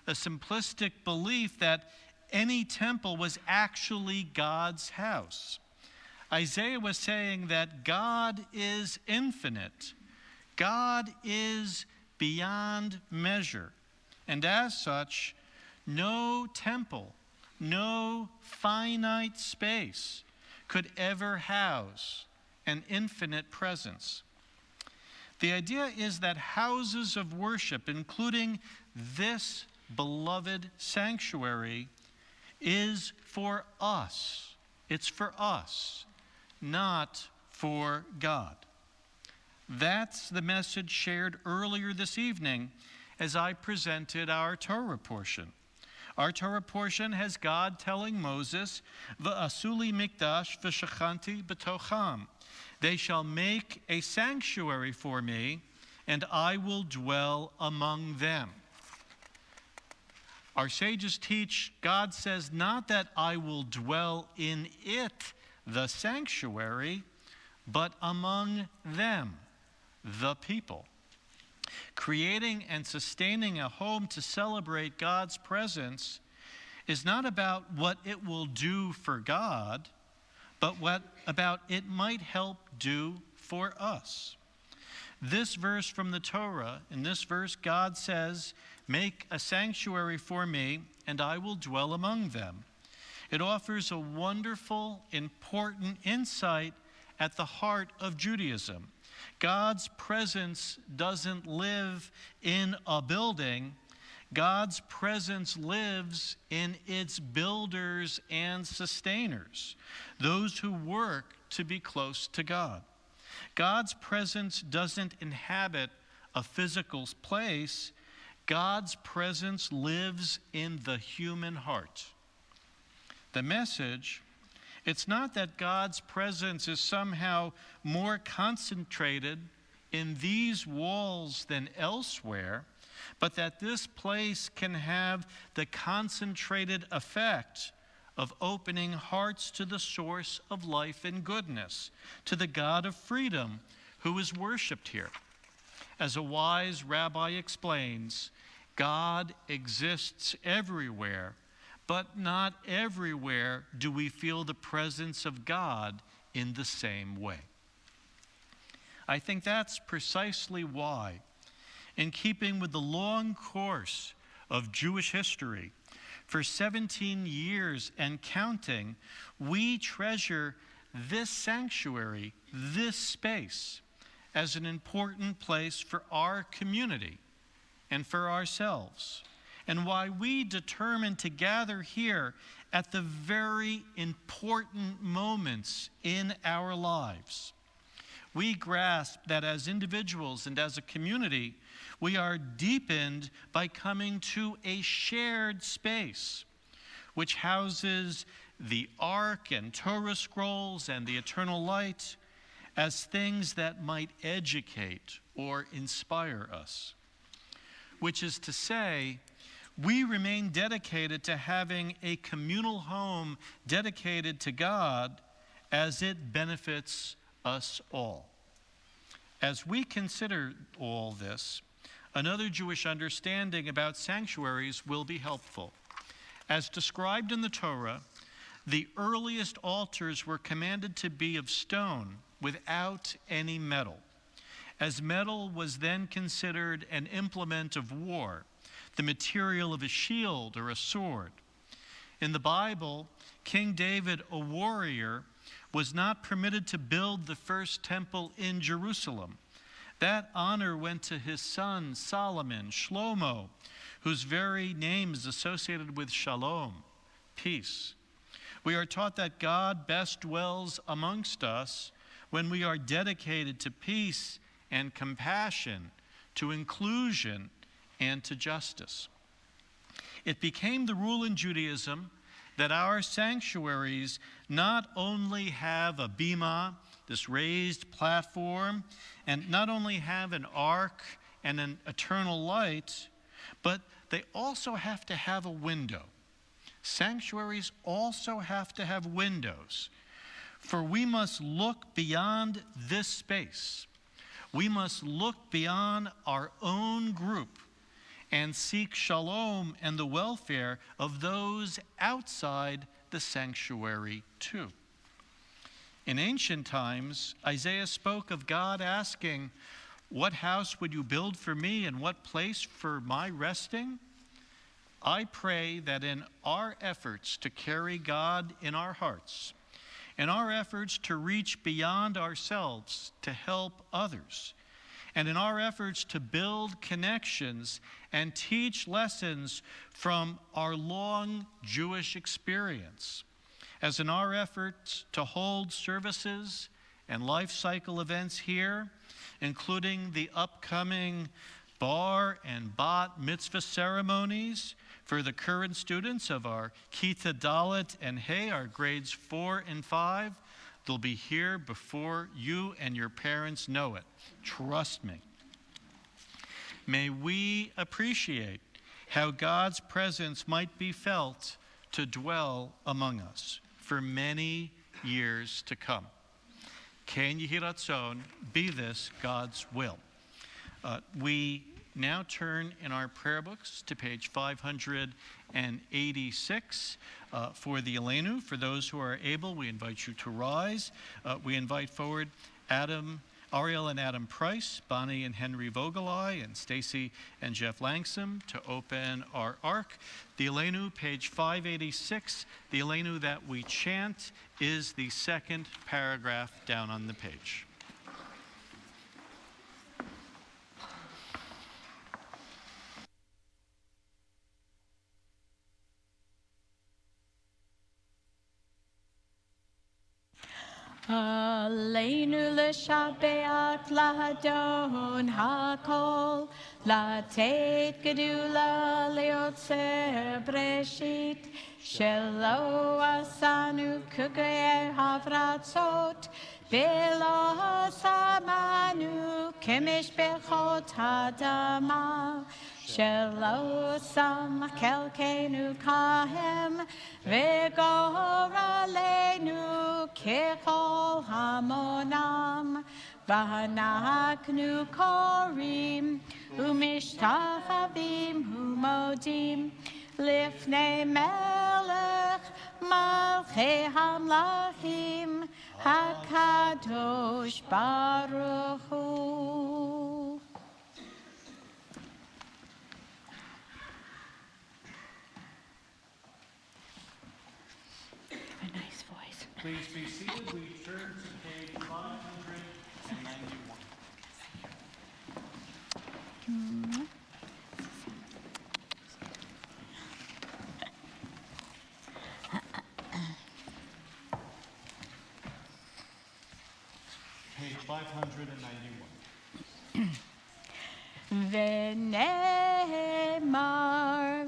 a simplistic belief that any temple was actually God's house. Isaiah was saying that God is infinite. God is beyond measure. And as such, no temple, no finite space could ever house an infinite presence. The idea is that houses of worship, including this beloved sanctuary, is for us. It's for us, not for God. That's the message shared earlier this evening as I presented our Torah portion. Our Torah portion has God telling Moses, "V'asuli mikdash v'shachanti b'tocham." They shall make a sanctuary for me, and I will dwell among them. Our sages teach, God says not that I will dwell in it, the sanctuary, but among them, the people. Creating and sustaining a home to celebrate God's presence is not about what it will do for God, but what about it might help do for us. This verse from the Torah, in this verse, God says, "Make a sanctuary for me, and I will dwell among them." It offers a wonderful, important insight at the heart of Judaism. God's presence doesn't live in a building. God's presence lives in its builders and sustainers, those who work to be close to God. God's presence doesn't inhabit a physical place. God's presence lives in the human heart. The message, it's not that God's presence is somehow more concentrated in these walls than elsewhere, but that this place can have the concentrated effect of opening hearts to the source of life and goodness, to the God of freedom who is worshipped here. As a wise rabbi explains, God exists everywhere, but not everywhere do we feel the presence of God in the same way. I think that's precisely why, in keeping with the long course of Jewish history, for 17 years and counting, we treasure this sanctuary, this space, as an important place for our community and for ourselves, and why we determine to gather here at the very important moments in our lives. We grasp that as individuals and as a community, we are deepened by coming to a shared space, which houses the Ark and Torah scrolls and the eternal light as things that might educate or inspire us. Which is to say, we remain dedicated to having a communal home dedicated to God as it benefits us all. As we consider all this, another Jewish understanding about sanctuaries will be helpful. As described in the Torah, the earliest altars were commanded to be of stone without any metal, as metal was then considered an implement of war, the material of a shield or a sword. In the Bible, King David, a warrior, was not permitted to build the first temple in Jerusalem. That honor went to his son Solomon, Shlomo, whose very name is associated with shalom, peace. We are taught that God best dwells amongst us when we are dedicated to peace and compassion, to inclusion and to justice. It became the rule in Judaism that our sanctuaries not only have a bima, this raised platform, and not only have an ark and an eternal light, but they also have to have a window. Sanctuaries also have to have windows, for we must look beyond this space. We must look beyond our own group and seek shalom and the welfare of those outside the sanctuary too. In ancient times, Isaiah spoke of God asking, "What house would you build for me, and what place for my resting?" I pray that in our efforts to carry God in our hearts, in our efforts to reach beyond ourselves to help others, and in our efforts to build connections and teach lessons from our long Jewish experience, as in our efforts to hold services and life cycle events here, including the upcoming bar and bat mitzvah ceremonies for the current students of our Kita Dalet and Hey, our grades 4 and 5. They'll be here before you and your parents know it. Trust me. May we appreciate how God's presence might be felt to dwell among us for many years to come. Ken Yehi Ratzon, be this God's will. We now turn in our prayer books to page 586 for the Elenu. For those who are able, we invite you to rise. We invite forward Ariel and Adam Price, Bonnie and Henry Vogelai, and Stacy and Jeff Langsam to open our ark. The Elenu, page 586. The Elenu that we chant is the second paragraph down on the page. Aleinu l'shabeach lahadon hakol, latet gedula leotzer breshit, shelo asanu kugei havratzot, velo samanu kemish bechot hadama, shelo sam kelkenu kahem, vegor aleinu kechol hamonam, vahanaknu korim, umishtachavim umodim, lifnei melech malchei hamlachim, hakadosh baruch hu. A nice voice. Please be seated. We turn to page 591. Page 591. V'ne'emar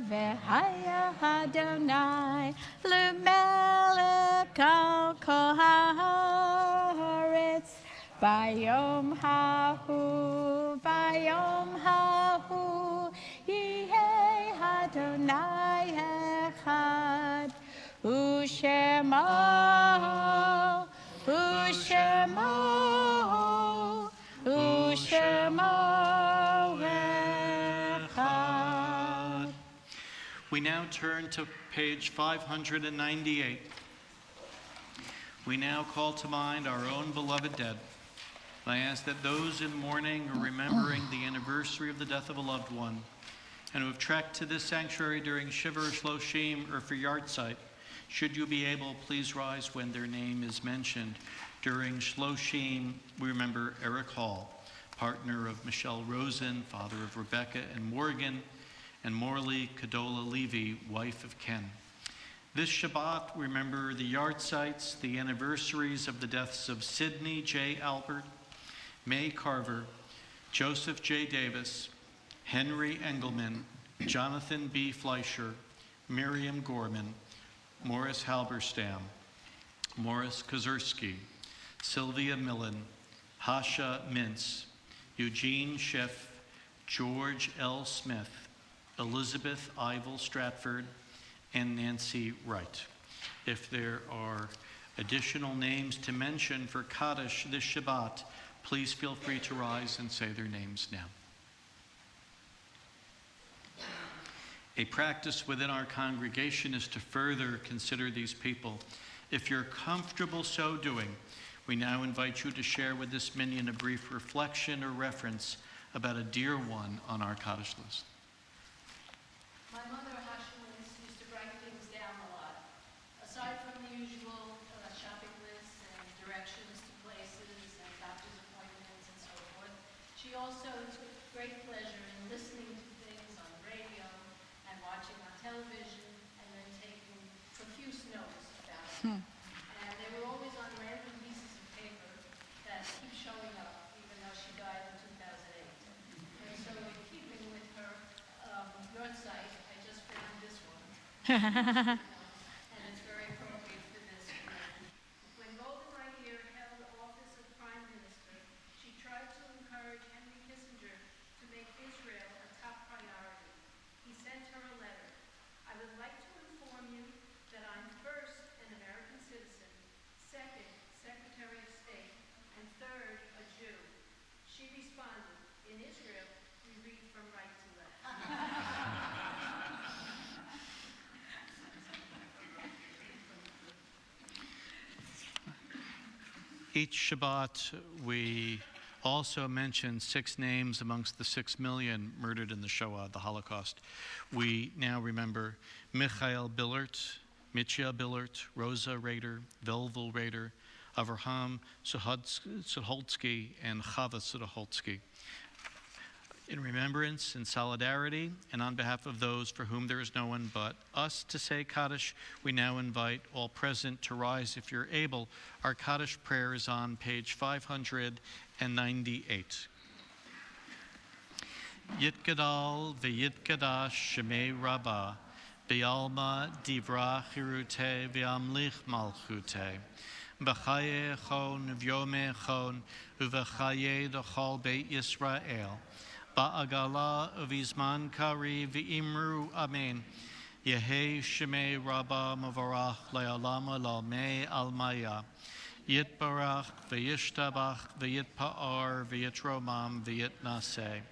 v'haya Adonai l'melech al kol haaretz bayom hahu yihei Adonai echad u'shemo echad. We now turn to page 598. We now call to mind our own beloved dead. I ask that those in mourning or remembering the anniversary of the death of a loved one and who have trekked to this sanctuary during Shiva or Shloshim or for Yartzeit, should you be able, please rise when their name is mentioned. During Shloshim, we remember Eric Hall, partner of Michelle Rosen, father of Rebecca and Morgan, and Morley Kadola Levy, wife of Ken. This Shabbat, we remember the Yartzeits, the anniversaries of the deaths of Sidney J. Albert, May Carver, Joseph J. Davis, Henry Engelman, Jonathan B. Fleischer, Miriam Gorman, Morris Halberstam, Morris Kozersky, Sylvia Millen, Hasha Mintz, Eugene Schiff, George L. Smith, Elizabeth Ivel Stratford, and Nancy Wright. If there are additional names to mention for Kaddish this Shabbat, please feel free to rise and say their names now. A practice within our congregation is to further consider these people. If you're comfortable so doing, we now invite you to share with this minion a brief reflection or reference about a dear one on our Kaddish list. My mother, Hashemlis, used to write things down a lot. Aside from the usual shopping list she also took great pleasure in listening to things on radio and watching on television and then taking profuse notes about it. And they were always on random pieces of paper that keep showing up, even though she died in 2008. And so in keeping with her yahrzeit, I just found this one. And it's very appropriate for this year. When Golda Meir held the office of Prime Minister, she tried to encourage Henry Kissinger to make Israel a top priority. He sent her a letter. I would like to inform you that I'm first an American citizen, second, Secretary of State, and third, a Jew. She responded, in Israel, we read from right to left. Each Shabbat, we also mention 6 names amongst the 6 million murdered in the Shoah, the Holocaust. We now remember Michael Billert, Mitya Billert, Rosa Rader, Velvel Rader, Avraham Suholtsky, and Chava Suholtsky. In remembrance and solidarity, and on behalf of those for whom there is no one but us to say Kaddish, we now invite all present to rise if you're able. Our Kaddish prayer is on page 598. Yitgadal v'yitgadash shemei rabbah, b'alma divra chirute v'amlich malchute, b'chaye chon v'yome chon, u'v'chaye d'chol beit Yisrael, ba'agala uvizman kari v'imru amen. Yehi shemei rabba mavarach le'alam alamei almaya. Yitbarach v'yishtabach v'yitpa'ar v'yitromam v'yitnaseh.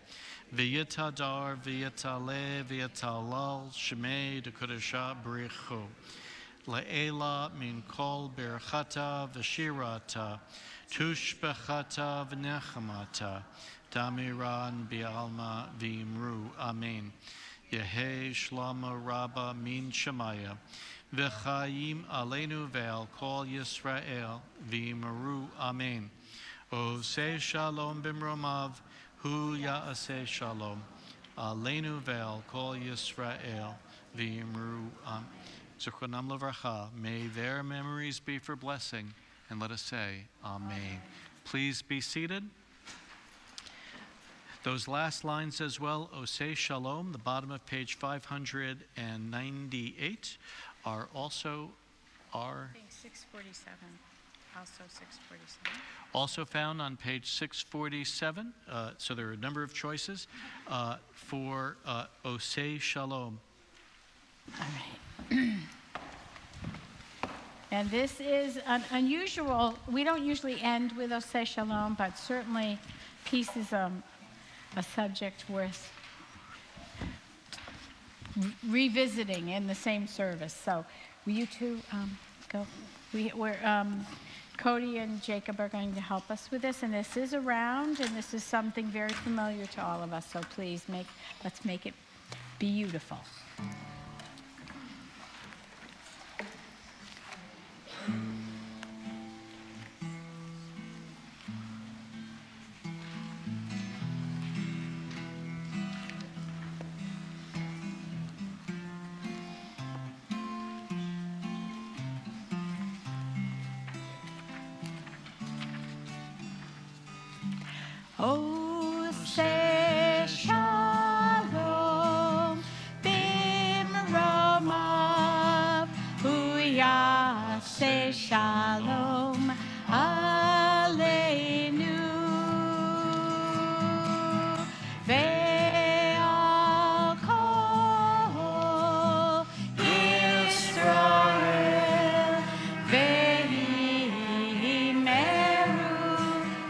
V'yitadar v'yitale v'yitalal shemei d'kodesha b'richu. Le'ela min kol berchata v'shirata. Tushbechata v'nechamata. Damiran bi'alma v'imru. Amen. Yehi shlama rabba min shemaya. V'chayim aleinu ve'al kol Yisrael v'imru. Amen. Oseh shalom b'mromav hu ya'aseh shalom. Aleinu ve'al kol Yisrael v'imru. Amen. Zichronam levracha. May their memories be for blessing, and let us say Amen. Please be seated. Those last lines as well, Oseh Shalom, the bottom of page 598, are also I think 647, also 647. also found on page 647. So there are a number of choices for Oseh Shalom. All right. And this is an unusual, we don't usually end with Oseh Shalom, but certainly peace is a subject worth revisiting in the same service. So will you two go? Cody and Jacob are going to help us with this, and this is around, and this is something very familiar to all of us, so please let's make it beautiful. Oseh Shalom b'mromav hu ya'aseh shalom aleinu ve'al kol Yisrael ve'imeru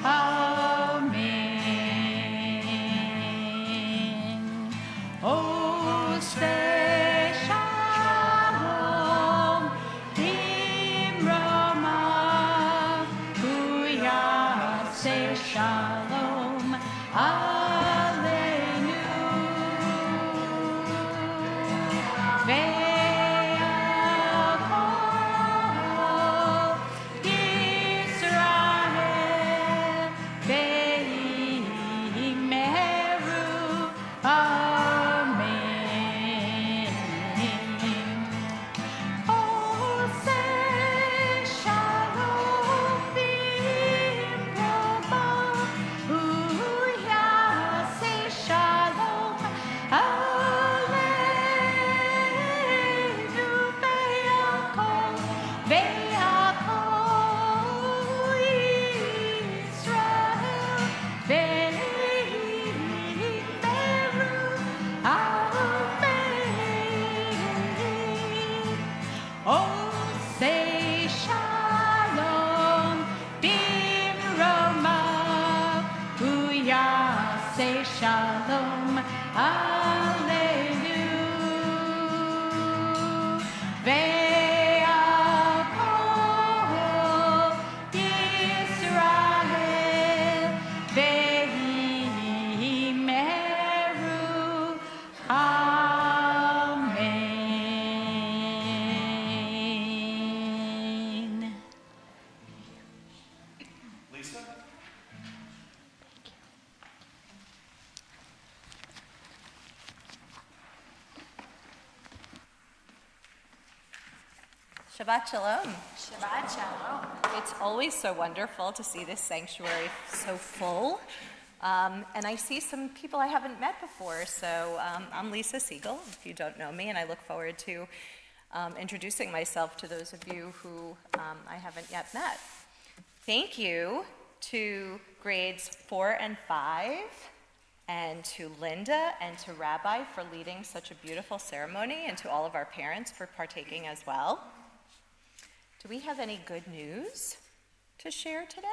amen. Oseh shalom b'mromav hu ya'aseh shalom aleinu ve'al kol Yisrael ve'imeru Shabbat Shalom. Shabbat Shalom. It's always so wonderful to see this sanctuary so full. And I see some people I haven't met before. So I'm Lisa Siegel, if you don't know me, and I look forward to introducing myself to those of you who I haven't yet met. Thank you to grades 4 and 5, and to Linda and to Rabbi for leading such a beautiful ceremony, and to all of our parents for partaking as well. Do we have any good news to share today?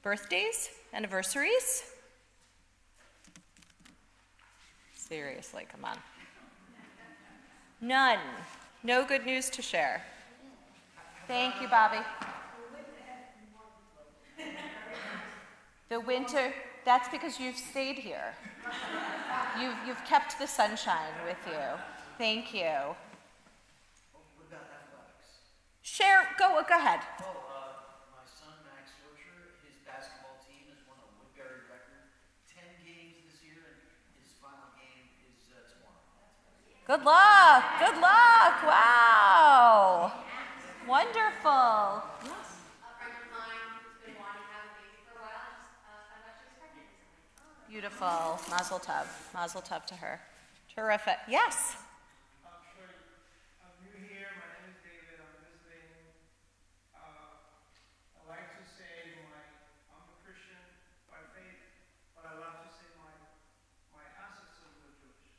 Birthdays? Anniversaries? Seriously, come on. None. No good news to share. Thank you, Bobby. The winter, that's because you've stayed here. You've kept the sunshine with you. Thank you. What about athletics? Share, go ahead. My son, Max Sorcher, his basketball team has won a Woodbury record, 10 games this year, and his final game is tomorrow. Good luck, good luck, wow. Wonderful. Beautiful. Mazel tov to her. Terrific. Yes? I'm new here. My name is David. I'm visiting. I like to say I'm a Christian by faith, but I love to say my ancestors were Jewish.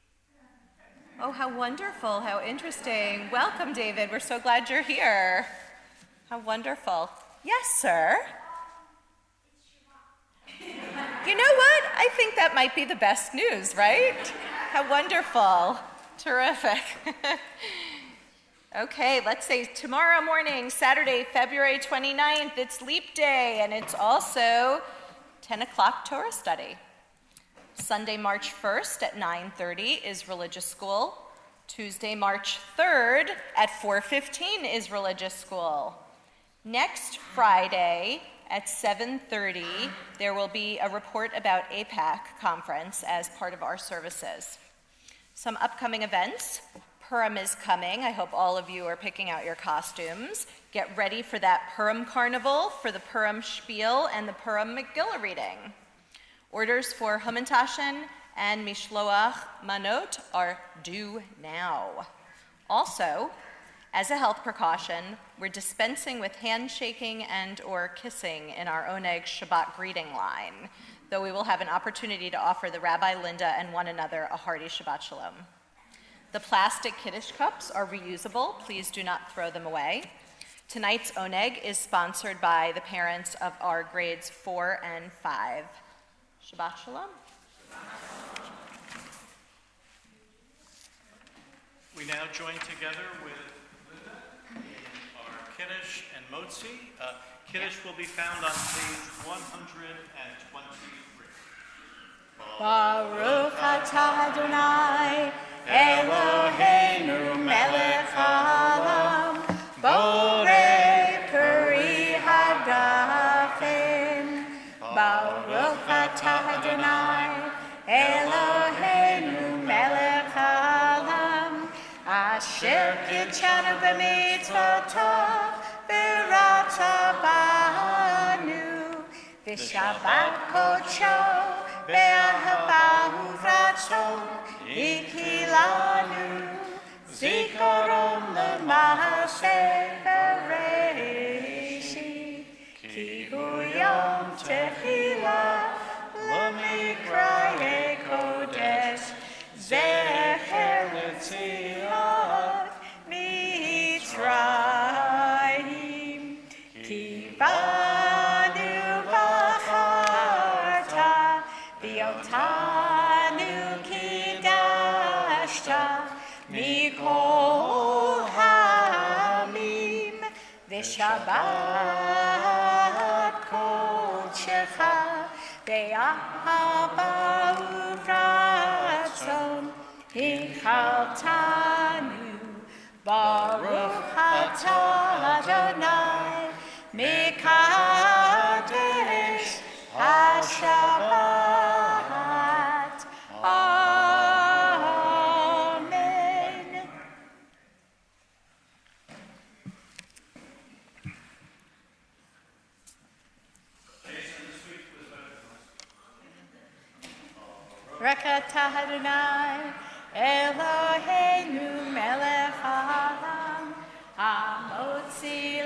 Oh, how wonderful. How interesting. Welcome, David. We're so glad you're here. How wonderful. Yes, sir? You know what? I think that might be the best news, right? How wonderful. Terrific. Okay, let's say tomorrow morning, Saturday, February 29th, it's Leap Day, and it's also 10 o'clock Torah study. Sunday, March 1st at 9:30 is religious school. Tuesday, March 3rd at 4:15 is religious school. Next Friday, at 7:30, there will be a report about APAC conference as part of our services. Some upcoming events. Purim is coming. I hope all of you are picking out your costumes. Get ready for that Purim carnival, for the Purim spiel, and the Purim Megillah reading. Orders for Hamantashen and Mishloach Manot are due now. Also, as a health precaution, we're dispensing with handshaking and or kissing in our Oneg Shabbat greeting line, though we will have an opportunity to offer the Rabbi, Linda, and one another a hearty Shabbat Shalom. The plastic Kiddush cups are reusable. Please do not throw them away. Tonight's Oneg is sponsored by the parents of our grades 4 and 5. Shabbat Shalom. We now join together with Kiddush and Motzi. Kiddush will be found on page 123. Baruch atah Adonai, Eloheinu melech haolam, borei peri hagafim. Baruch atah Adonai, Eloheinu melech haolam, asher kitchanu b'mitzvotav. Banu, Vishabat Kocho, Be'ahabahu Vratzon, Ikilanu, Zikaron L'Mahaseh Bereishit, Ki Hu Yom Tehillah, L'Mikraye Kodesh, Zecher L'Tzilat, Mitzrayim. Banu bacharta, v'otanu kidashta, mikol hamim, v'shabbat kodshecha, ve'ahava uvratzon, hichaltanu, baruch atah Adonai, Mekadesh HaShabbat. Amen. Rakatah Adonai, Eloheinu melech haolam, hamotzi